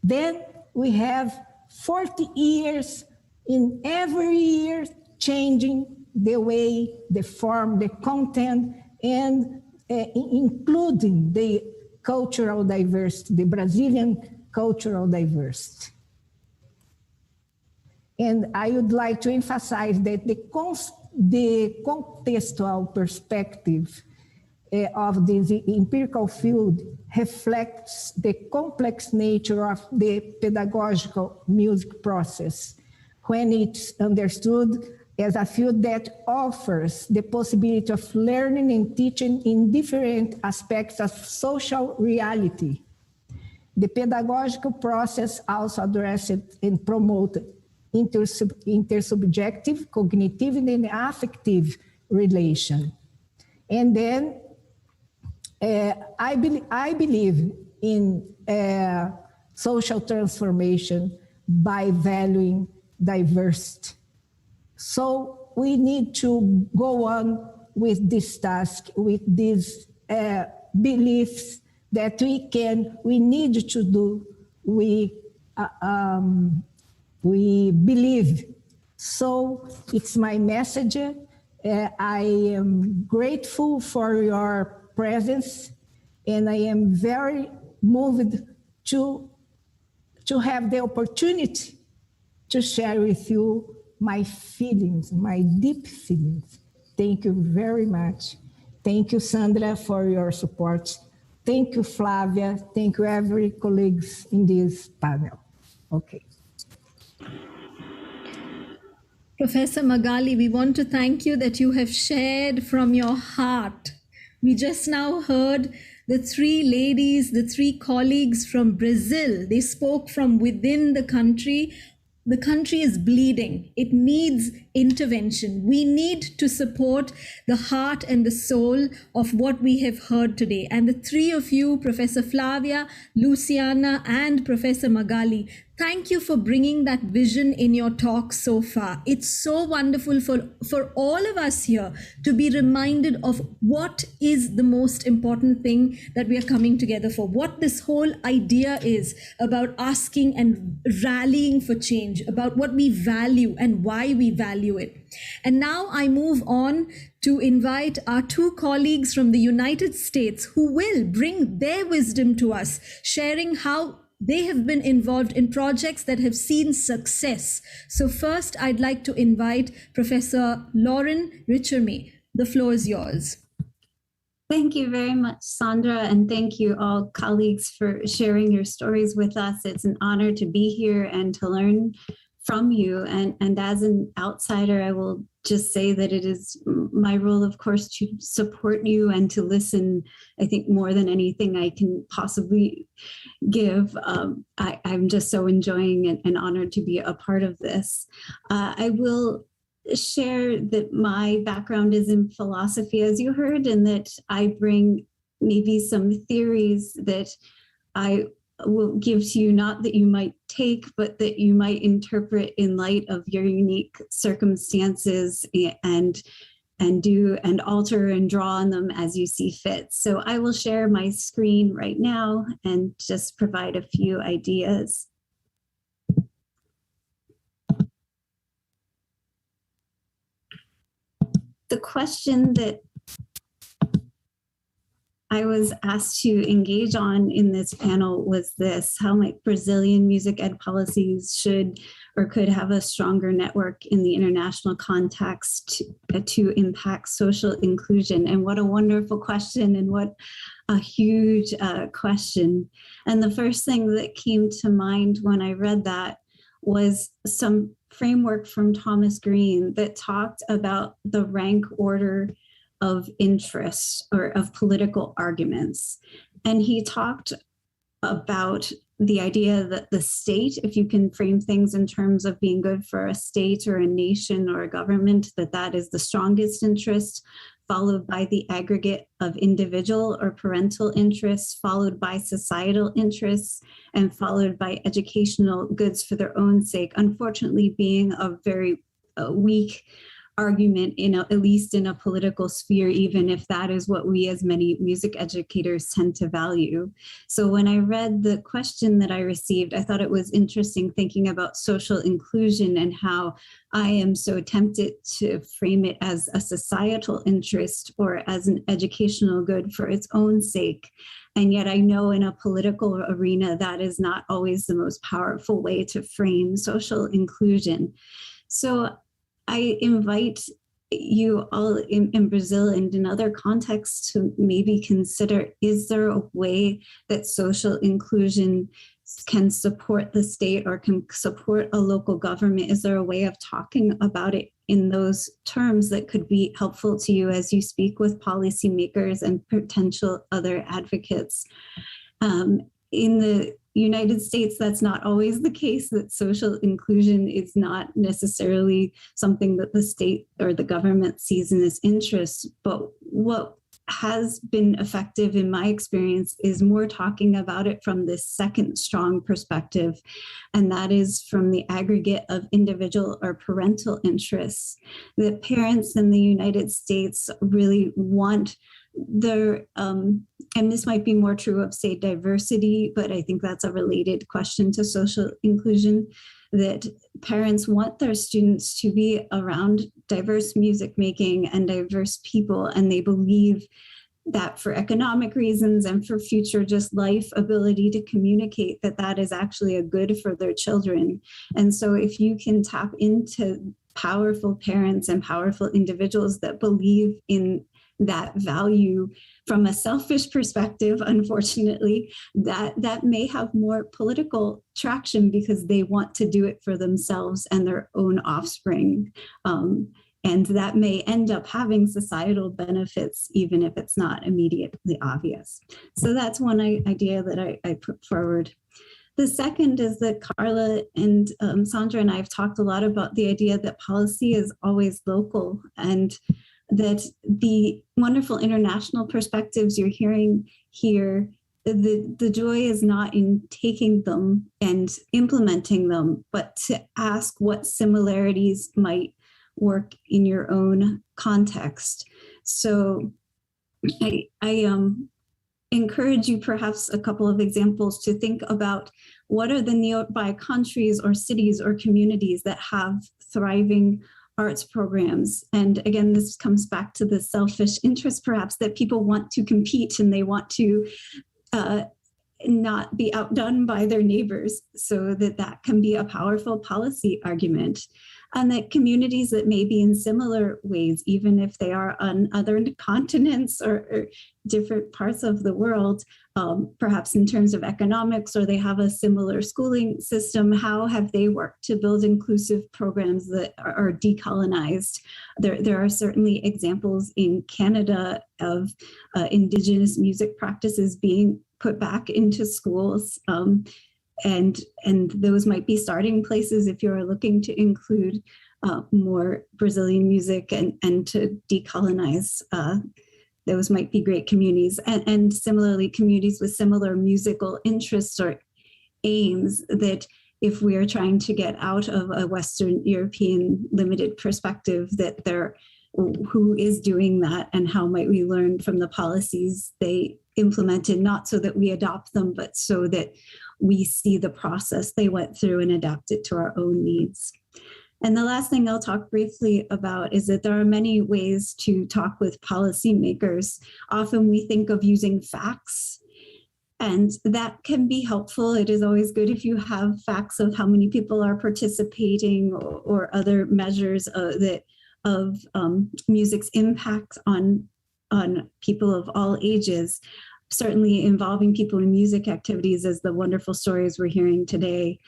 Then we have 40 years in every year changing the way, the form, the content, and including the cultural diversity, the Brazilian cultural diversity. And I would like to emphasize that the contextual perspective of this empirical field reflects the complex nature of the pedagogical music process when it's understood as a field that offers the possibility of learning and teaching in different aspects of social reality. The pedagogical process also addresses and promotes intersubjective, cognitive, and affective relation. And then I believe in social transformation by valuing diversity. So we need to go on with this task, with these beliefs that we need to do, we believe. So it's my message. I am grateful for your presence, and I am very moved to have the opportunity to share with you my feelings, my deep feelings. Thank you very much. Thank you, Sandra, for your support. Thank you, Flavia. Thank you, every colleagues in this panel. Okay. Professor Magali, we want to thank you that you have shared from your heart. We just now heard the three ladies, the three colleagues from Brazil. They spoke from within the country. The country is bleeding. It needs intervention. We need to support the heart and the soul of what we have heard today. And the three of you, Professor Flavia, Luciana, and Professor Magali, thank you for bringing that vision in your talk so far. It's so wonderful for all of us here to be reminded of what is the most important thing that we are coming together for, what this whole idea is about asking and rallying for change, about what we value and why we value it. And now I move on to invite our two colleagues from the United States who will bring their wisdom to us, sharing how they have been involved in projects that have seen success. So first, I'd like to invite Professor Lauren Richerme. The floor is yours. Thank you very much, Sandra, and thank you all colleagues for sharing your stories with us. It's an honor to be here and to learn from you. And as an outsider, I will just say that it is my role, of course, to support you and to listen. I think more than anything I can possibly give. I'm just so enjoying and honored to be a part of this. I will share that my background is in philosophy, as you heard, and that I bring maybe some theories that I will give to you, not that you might take, but that you might interpret in light of your unique circumstances and do and alter and draw on them as you see fit. So I will share my screen right now and just provide a few ideas. The question that I was asked to engage on in this panel was this: how might Brazilian music ed policies should or could have a stronger network in the international context to impact social inclusion? And what a wonderful question, and what a huge question. And the first thing that came to mind when I read that was some framework from Thomas Green that talked about the rank order of interest or of political arguments. And he talked about the idea that the state, if you can frame things in terms of being good for a state or a nation or a government, that is the strongest interest, followed by the aggregate of individual or parental interests, followed by societal interests, and followed by educational goods for their own sake, unfortunately being a very weak argument at least in a political sphere, even if that is what we as many music educators tend to value. So when I read the question that I received, I thought it was interesting thinking about social inclusion and how I am so tempted to frame it as a societal interest or as an educational good for its own sake. And yet I know in a political arena that is not always the most powerful way to frame social inclusion. So I invite you all in Brazil and in other contexts to maybe consider, is there a way that social inclusion can support the state or can support a local government? Is there a way of talking about it in those terms that could be helpful to you as you speak with policymakers and potential other advocates? In the United States, that's not always the case, that social inclusion is not necessarily something that the state or the government sees in its interest. But what has been effective in my experience is more talking about it from this second strong perspective, and that is from the aggregate of individual or parental interests. That parents in the United States really want their, and this might be more true of, say, diversity, but I think that's a related question to social inclusion, that parents want their students to be around diverse music making and diverse people, and they believe that for economic reasons and for future just life ability to communicate, that that is actually a good for their children. And so if you can tap into powerful parents and powerful individuals that believe in that value from a selfish perspective, unfortunately, that may have more political traction because they want to do it for themselves and their own offspring. And that may end up having societal benefits, even if it's not immediately obvious. So that's one idea that I put forward. The second is that Carla and Sandra and I have talked a lot about the idea that policy is always local, and that the wonderful international perspectives you're hearing here, the joy is not in taking them and implementing them, but to ask what similarities might work in your own context. So I encourage you, perhaps a couple of examples, to think about what are the nearby countries or cities or communities that have thriving arts programs. And again, this comes back to the selfish interest, perhaps, that people want to compete and they want to not be outdone by their neighbors, so that can be a powerful policy argument. And that communities that may be in similar ways, even if they are on other continents or different parts of the world, perhaps in terms of economics, or they have a similar schooling system, how have they worked to build inclusive programs that are decolonized? There are certainly examples in Canada of Indigenous music practices being put back into schools. And those might be starting places if you're looking to include more Brazilian music and to decolonize. Those might be great communities. And similarly, communities with similar musical interests or aims, that if we are trying to get out of a Western European limited perspective, that who is doing that and how might we learn from the policies they implemented, not so that we adopt them, but so that we see the process they went through and adapt it to our own needs. And the last thing I'll talk briefly about is that there are many ways to talk with policymakers. Often we think of using facts, and that can be helpful. It is always good if you have facts of how many people are participating or other measures of music's impact on people of all ages. Certainly involving people in music activities, as the wonderful stories we're hearing today,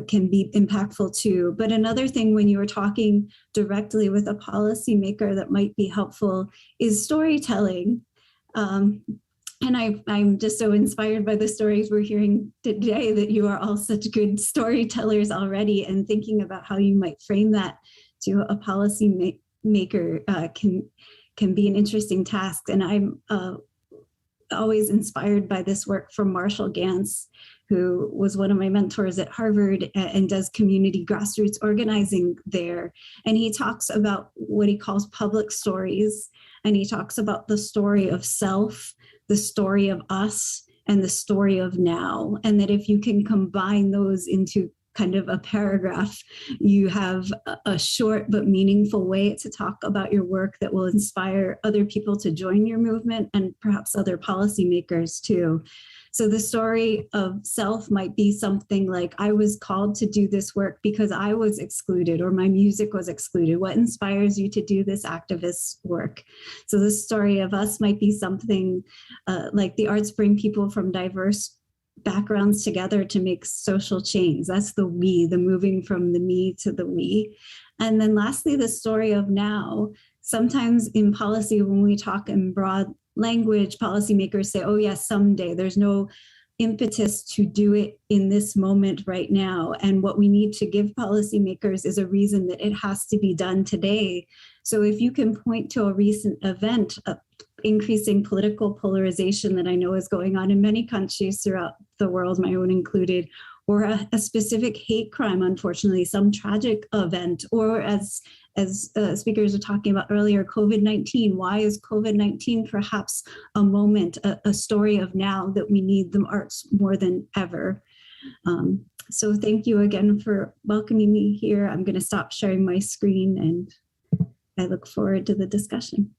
can be impactful too. But another thing when you are talking directly with a policymaker that might be helpful is storytelling. And I'm just so inspired by the stories we're hearing today, that you are all such good storytellers already, and thinking about how you might frame that to a policy maker can be an interesting task. And I'm always inspired by this work from Marshall Gantz, who was one of my mentors at Harvard and does community grassroots organizing there. And he talks about what he calls public stories. And he talks about the story of self, the story of us, and the story of now. And that if you can combine those into kind of a paragraph, you have a short but meaningful way to talk about your work that will inspire other people to join your movement and perhaps other policymakers too. So the story of self might be something like, I was called to do this work because I was excluded or my music was excluded. What inspires you to do this activist work? So the story of us might be something like the arts bring people from diverse backgrounds together to make social change. That's the we, the moving from the me to the we. And then lastly, the story of now. Sometimes in policy, when we talk in broad language, policymakers say, oh yes, someday. There's no impetus to do it in this moment right now. And what we need to give policymakers is a reason that it has to be done today. So if you can point to a recent event, increasing political polarization that I know is going on in many countries throughout the world, my own included, or a specific hate crime, unfortunately, some tragic event, or as speakers were talking about earlier, COVID-19. Why is COVID-19 perhaps a moment, a story of now that we need the arts more than ever? So thank you again for welcoming me here. I'm going to stop sharing my screen and I look forward to the discussion.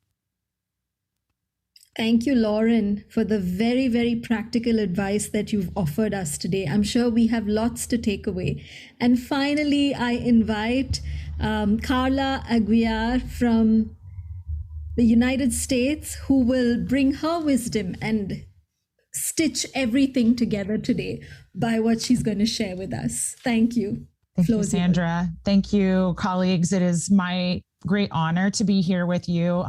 Thank you, Lauren, for the very, very practical advice that you've offered us today. I'm sure we have lots to take away. And finally, I invite Carla Aguiar from the United States, who will bring her wisdom and stitch everything together today by what she's going to share with us. Thank you. Thank you, Sandra. Thank you, colleagues. It is my great honor to be here with you.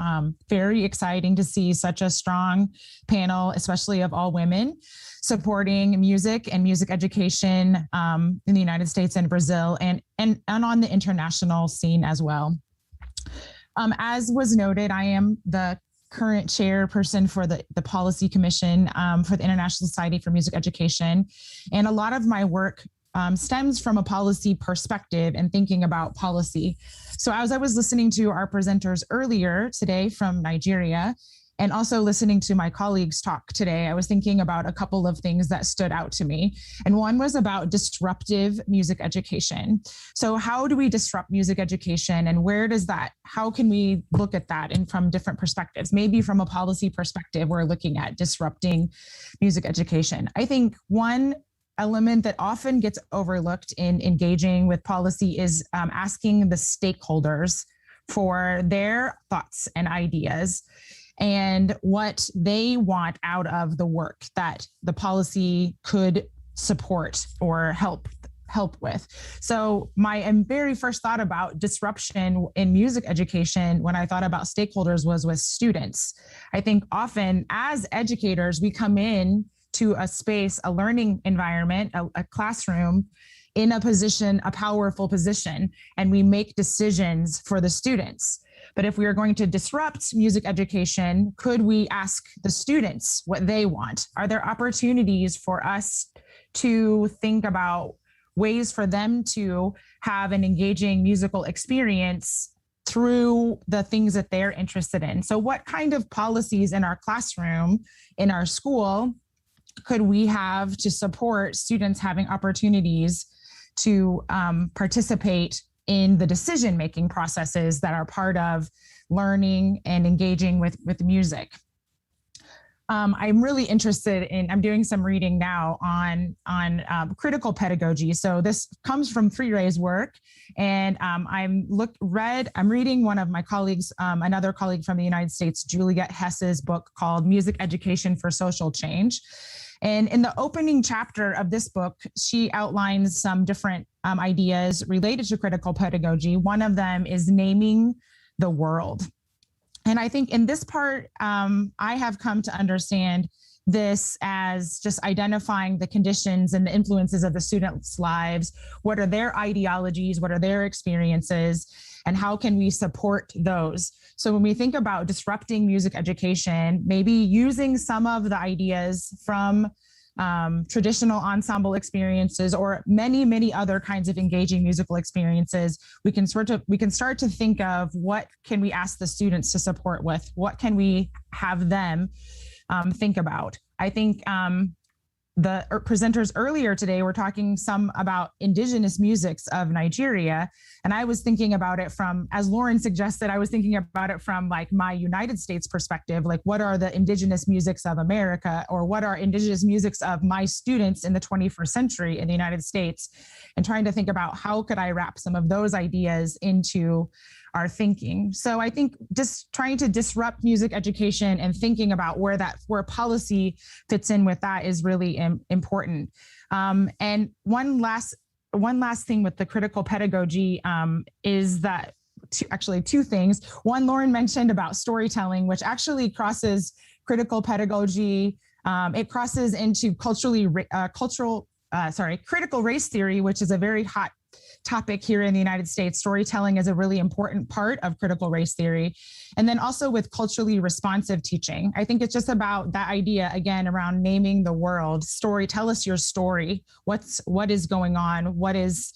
Very exciting to see such a strong panel, especially of all women, supporting music and music education in the United States and Brazil and on the international scene as well. As was noted, I am the current chairperson for the Policy Commission for the International Society for Music Education. And a lot of my work stems from a policy perspective and thinking about policy. So as I was listening to our presenters earlier today from Nigeria, and also listening to my colleagues talk today, I was thinking about a couple of things that stood out to me. And one was about disruptive music education. So how do we disrupt music education, and how can we look at that and from different perspectives? Maybe from a policy perspective, we're looking at disrupting music education. I think one element that often gets overlooked in engaging with policy is asking the stakeholders for their thoughts and ideas and what they want out of the work that the policy could support or help with. So my very first thought about disruption in music education when I thought about stakeholders was with students. I think often as educators, we come in to a space, a learning environment, a classroom, in a powerful position, and we make decisions for the students. But if we are going to disrupt music education, could we ask the students what they want? Are there opportunities for us to think about ways for them to have an engaging musical experience through the things that they're interested in? So what kind of policies in our classroom, in our school, could we have to support students having opportunities to participate in the decision-making processes that are part of learning and engaging with music? I'm really interested I'm doing some reading now on critical pedagogy. So this comes from Free Ray's work, and I'm reading one of my colleagues, another colleague from the United States, Juliette Hess's book called Music Education for Social Change. And in the opening chapter of this book, she outlines some different ideas related to critical pedagogy. One of them is naming the world. And I think in this part, I have come to understand this as just identifying the conditions and the influences of the students' lives. What are their ideologies? What are their experiences? And how can we support those? So when we think about disrupting music education, maybe using some of the ideas from traditional ensemble experiences, or many other kinds of engaging musical experiences, we can start to think of what can we ask the students to support with, what can we have them think about. I think the presenters earlier today were talking some about indigenous musics of Nigeria. And I was thinking about it from, as Lauren suggested, I was thinking about it from like my United States perspective, like what are the indigenous musics of America, or what are indigenous musics of my students in the 21st century in the United States, and trying to think about how could I wrap some of those ideas into our thinking. So I think just trying to disrupt music education and thinking about where policy fits in with that is really important. And one last thing with the critical pedagogy is that two things. One, Lauren mentioned about storytelling, which actually crosses critical pedagogy. It crosses into critical race theory, which is a very hot topic here in the United States. Storytelling is a really important part of critical race theory. And then also with culturally responsive teaching. I think it's just about that idea, again, around naming the world. Tell us your story. What is going on? What is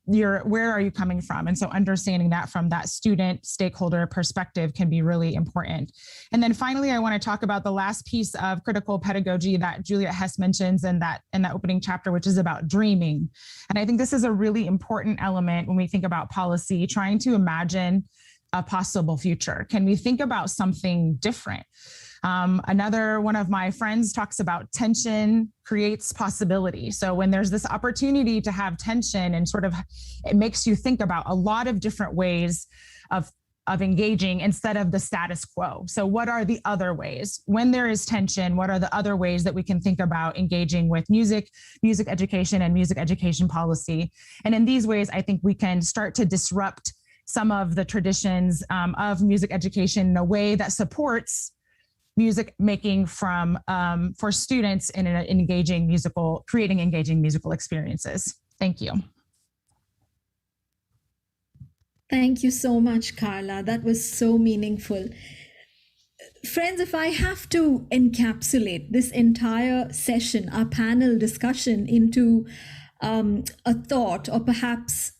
where are you coming from? And so understanding that from that student stakeholder perspective can be really important. And then finally, I want to talk about the last piece of critical pedagogy that Juliet Hess mentions in that opening chapter, which is about dreaming. And I think this is a really important element when we think about policy, trying to imagine a possible future. Can we think about something different? Another one of my friends talks about tension creates possibility. So when there's this opportunity to have tension, and sort of it makes you think about a lot of different ways of engaging instead of the status quo. So what are the other ways? When there is tension, what are the other ways that we can think about engaging with music education and music education policy? And in these ways, I think we can start to disrupt some of the traditions of music education in a way that supports music making for students in creating engaging musical experiences. Thank you. Thank you so much, Carla. That was so meaningful. Friends, if I have to encapsulate this entire session, our panel discussion, into a thought, or perhaps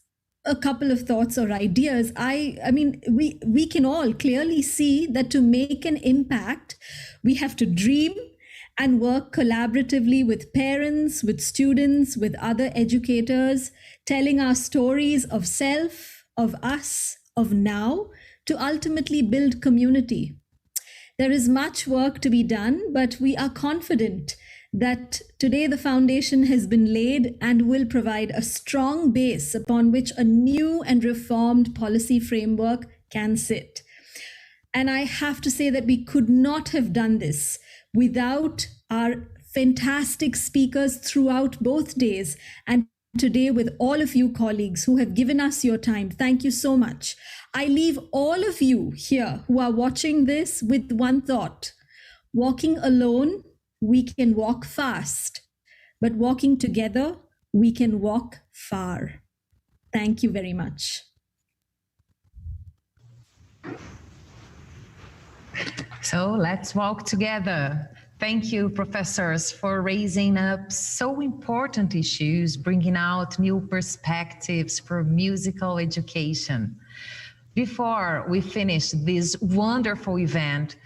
a couple of thoughts or ideas, I mean, we can all clearly see that to make an impact, we have to dream and work collaboratively with parents, with students, with other educators, telling our stories of self, of us, of now, to ultimately build community. There is much work to be done, but we are confident that today the foundation has been laid and will provide a strong base upon which a new and reformed policy framework can sit. And I have to say that we could not have done this without our fantastic speakers throughout both days, and today with all of you colleagues who have given us your time. Thank you so much. I leave all of you here who are watching this with one thought: walking alone, we can walk fast, but walking together, we can walk far. Thank you very much. So let's walk together. Thank you, professors, for raising up so important issues, bringing out new perspectives for musical education. Before we finish this wonderful event,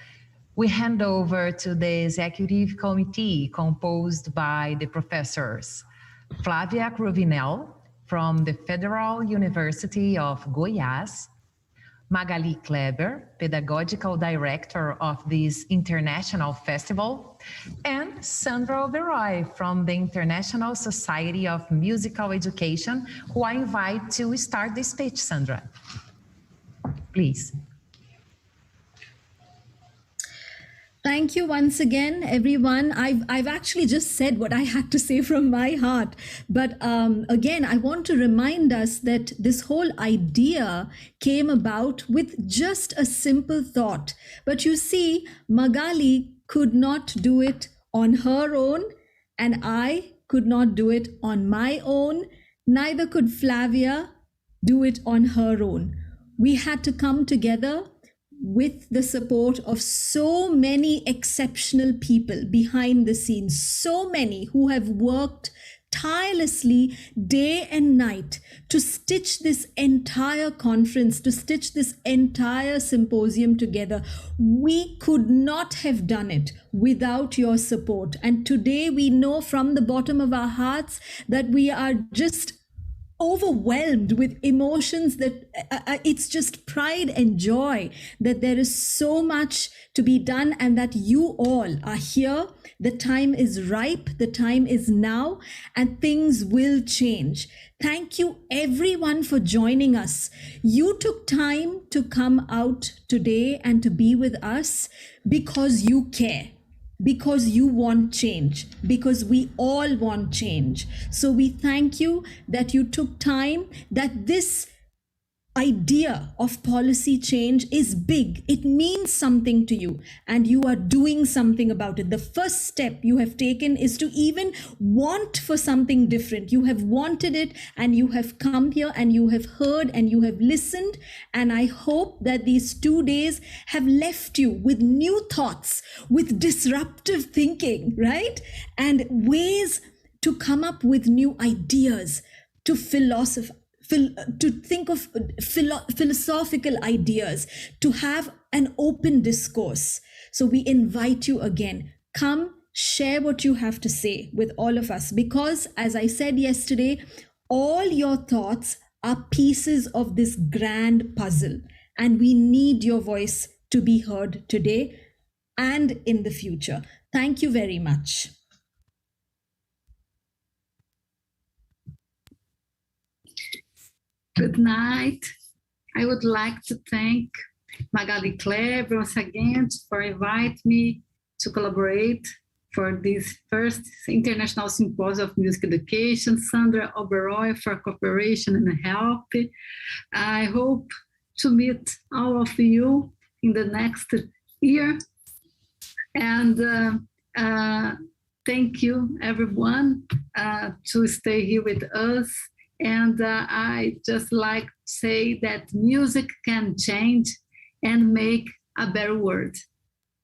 we hand over to the executive committee composed by the professors Flávia Cruvinel from the Federal University of Goiás, Magali Kleber, Pedagogical Director of this International Festival, and Sandra Oberoi from the International Society of Musical Education, who I invite to start the speech. Sandra, please. Thank you once again, everyone. I've actually just said what I had to say from my heart. But again, I want to remind us that this whole idea came about with just a simple thought. But you see, Magali could not do it on her own, and I could not do it on my own. Neither could Flavia do it on her own. We had to come together. with the support of so many exceptional people behind the scenes, so many who have worked tirelessly day and night to stitch this entire conference, to stitch this entire symposium together. We could not have done it without your support. And today we know from the bottom of our hearts that we are just overwhelmed with emotions, that it's just pride and joy that there is so much to be done and that you all are here. The time is ripe, the time is now, and things will change. Thank you everyone for joining us. You took time to come out today and to be with us because you care, because you want change, because we all want change. So we thank you that you took time, that this idea of policy change is big. It means something to you and you are doing something about it. The first step you have taken is to even want for something different. You have wanted it and you have come here and you have heard and you have listened. And I hope that these 2 days have left you with new thoughts, with disruptive thinking, right? And ways to come up with new ideas, to think of philosophical ideas, to have an open discourse. So we invite you again, come share what you have to say with all of us, because as I said yesterday, all your thoughts are pieces of this grand puzzle, and we need your voice to be heard today and in the future. Thank you very much. Good night. I would like to thank Magali Kleber once again for inviting me to collaborate for this first International Symposium of Music Education, Sandra Oberoi for cooperation and help. I hope to meet all of you in the next year. And thank you, everyone, to stay here with us. And I just like to say that music can change and make a better world.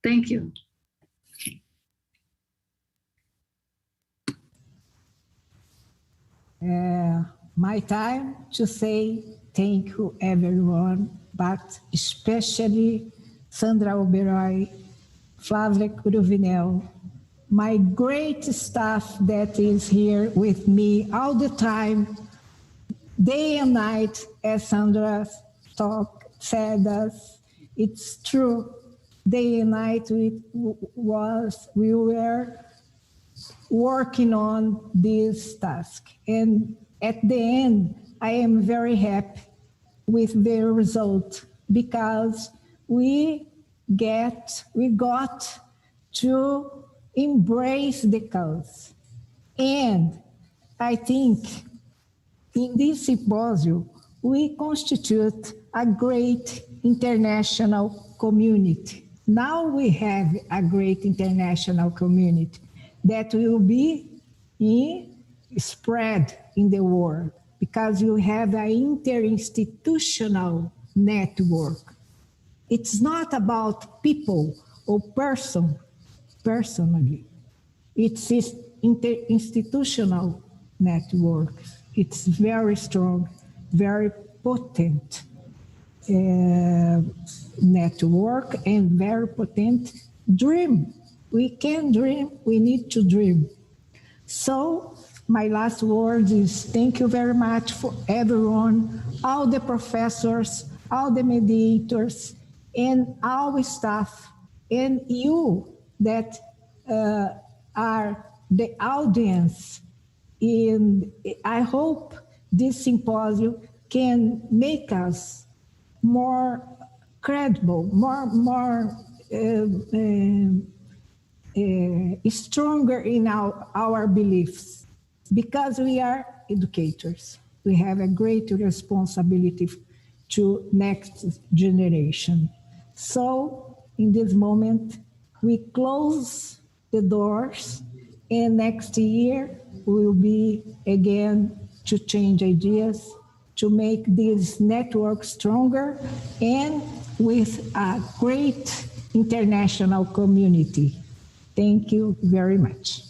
Thank you. My time to say thank you, everyone, but especially Sandra Oberoi, Flávia Cruvinel, my great staff that is here with me all the time, day and night, as Sandra said us. It's true. Day and night we were working on this task. And at the end, I am very happy with the result, because we got to embrace the cause. And I think in this symposium, we constitute a great international community. Now we have a great international community that will be spread in the world, because you have an interinstitutional network. It's not about people or personally. It's interinstitutional network. It's very strong, very potent network, and very potent dream. We can dream, we need to dream. So my last word is thank you very much for everyone, all the professors, all the mediators, and our staff, and you that are the audience. I hope this symposium can make us more credible, more stronger in our beliefs, because we are educators. We have a great responsibility to next generation. So in this moment, we close the doors, and next year we will be again to change ideas, to make this network stronger, and with a great international community. Thank you very much.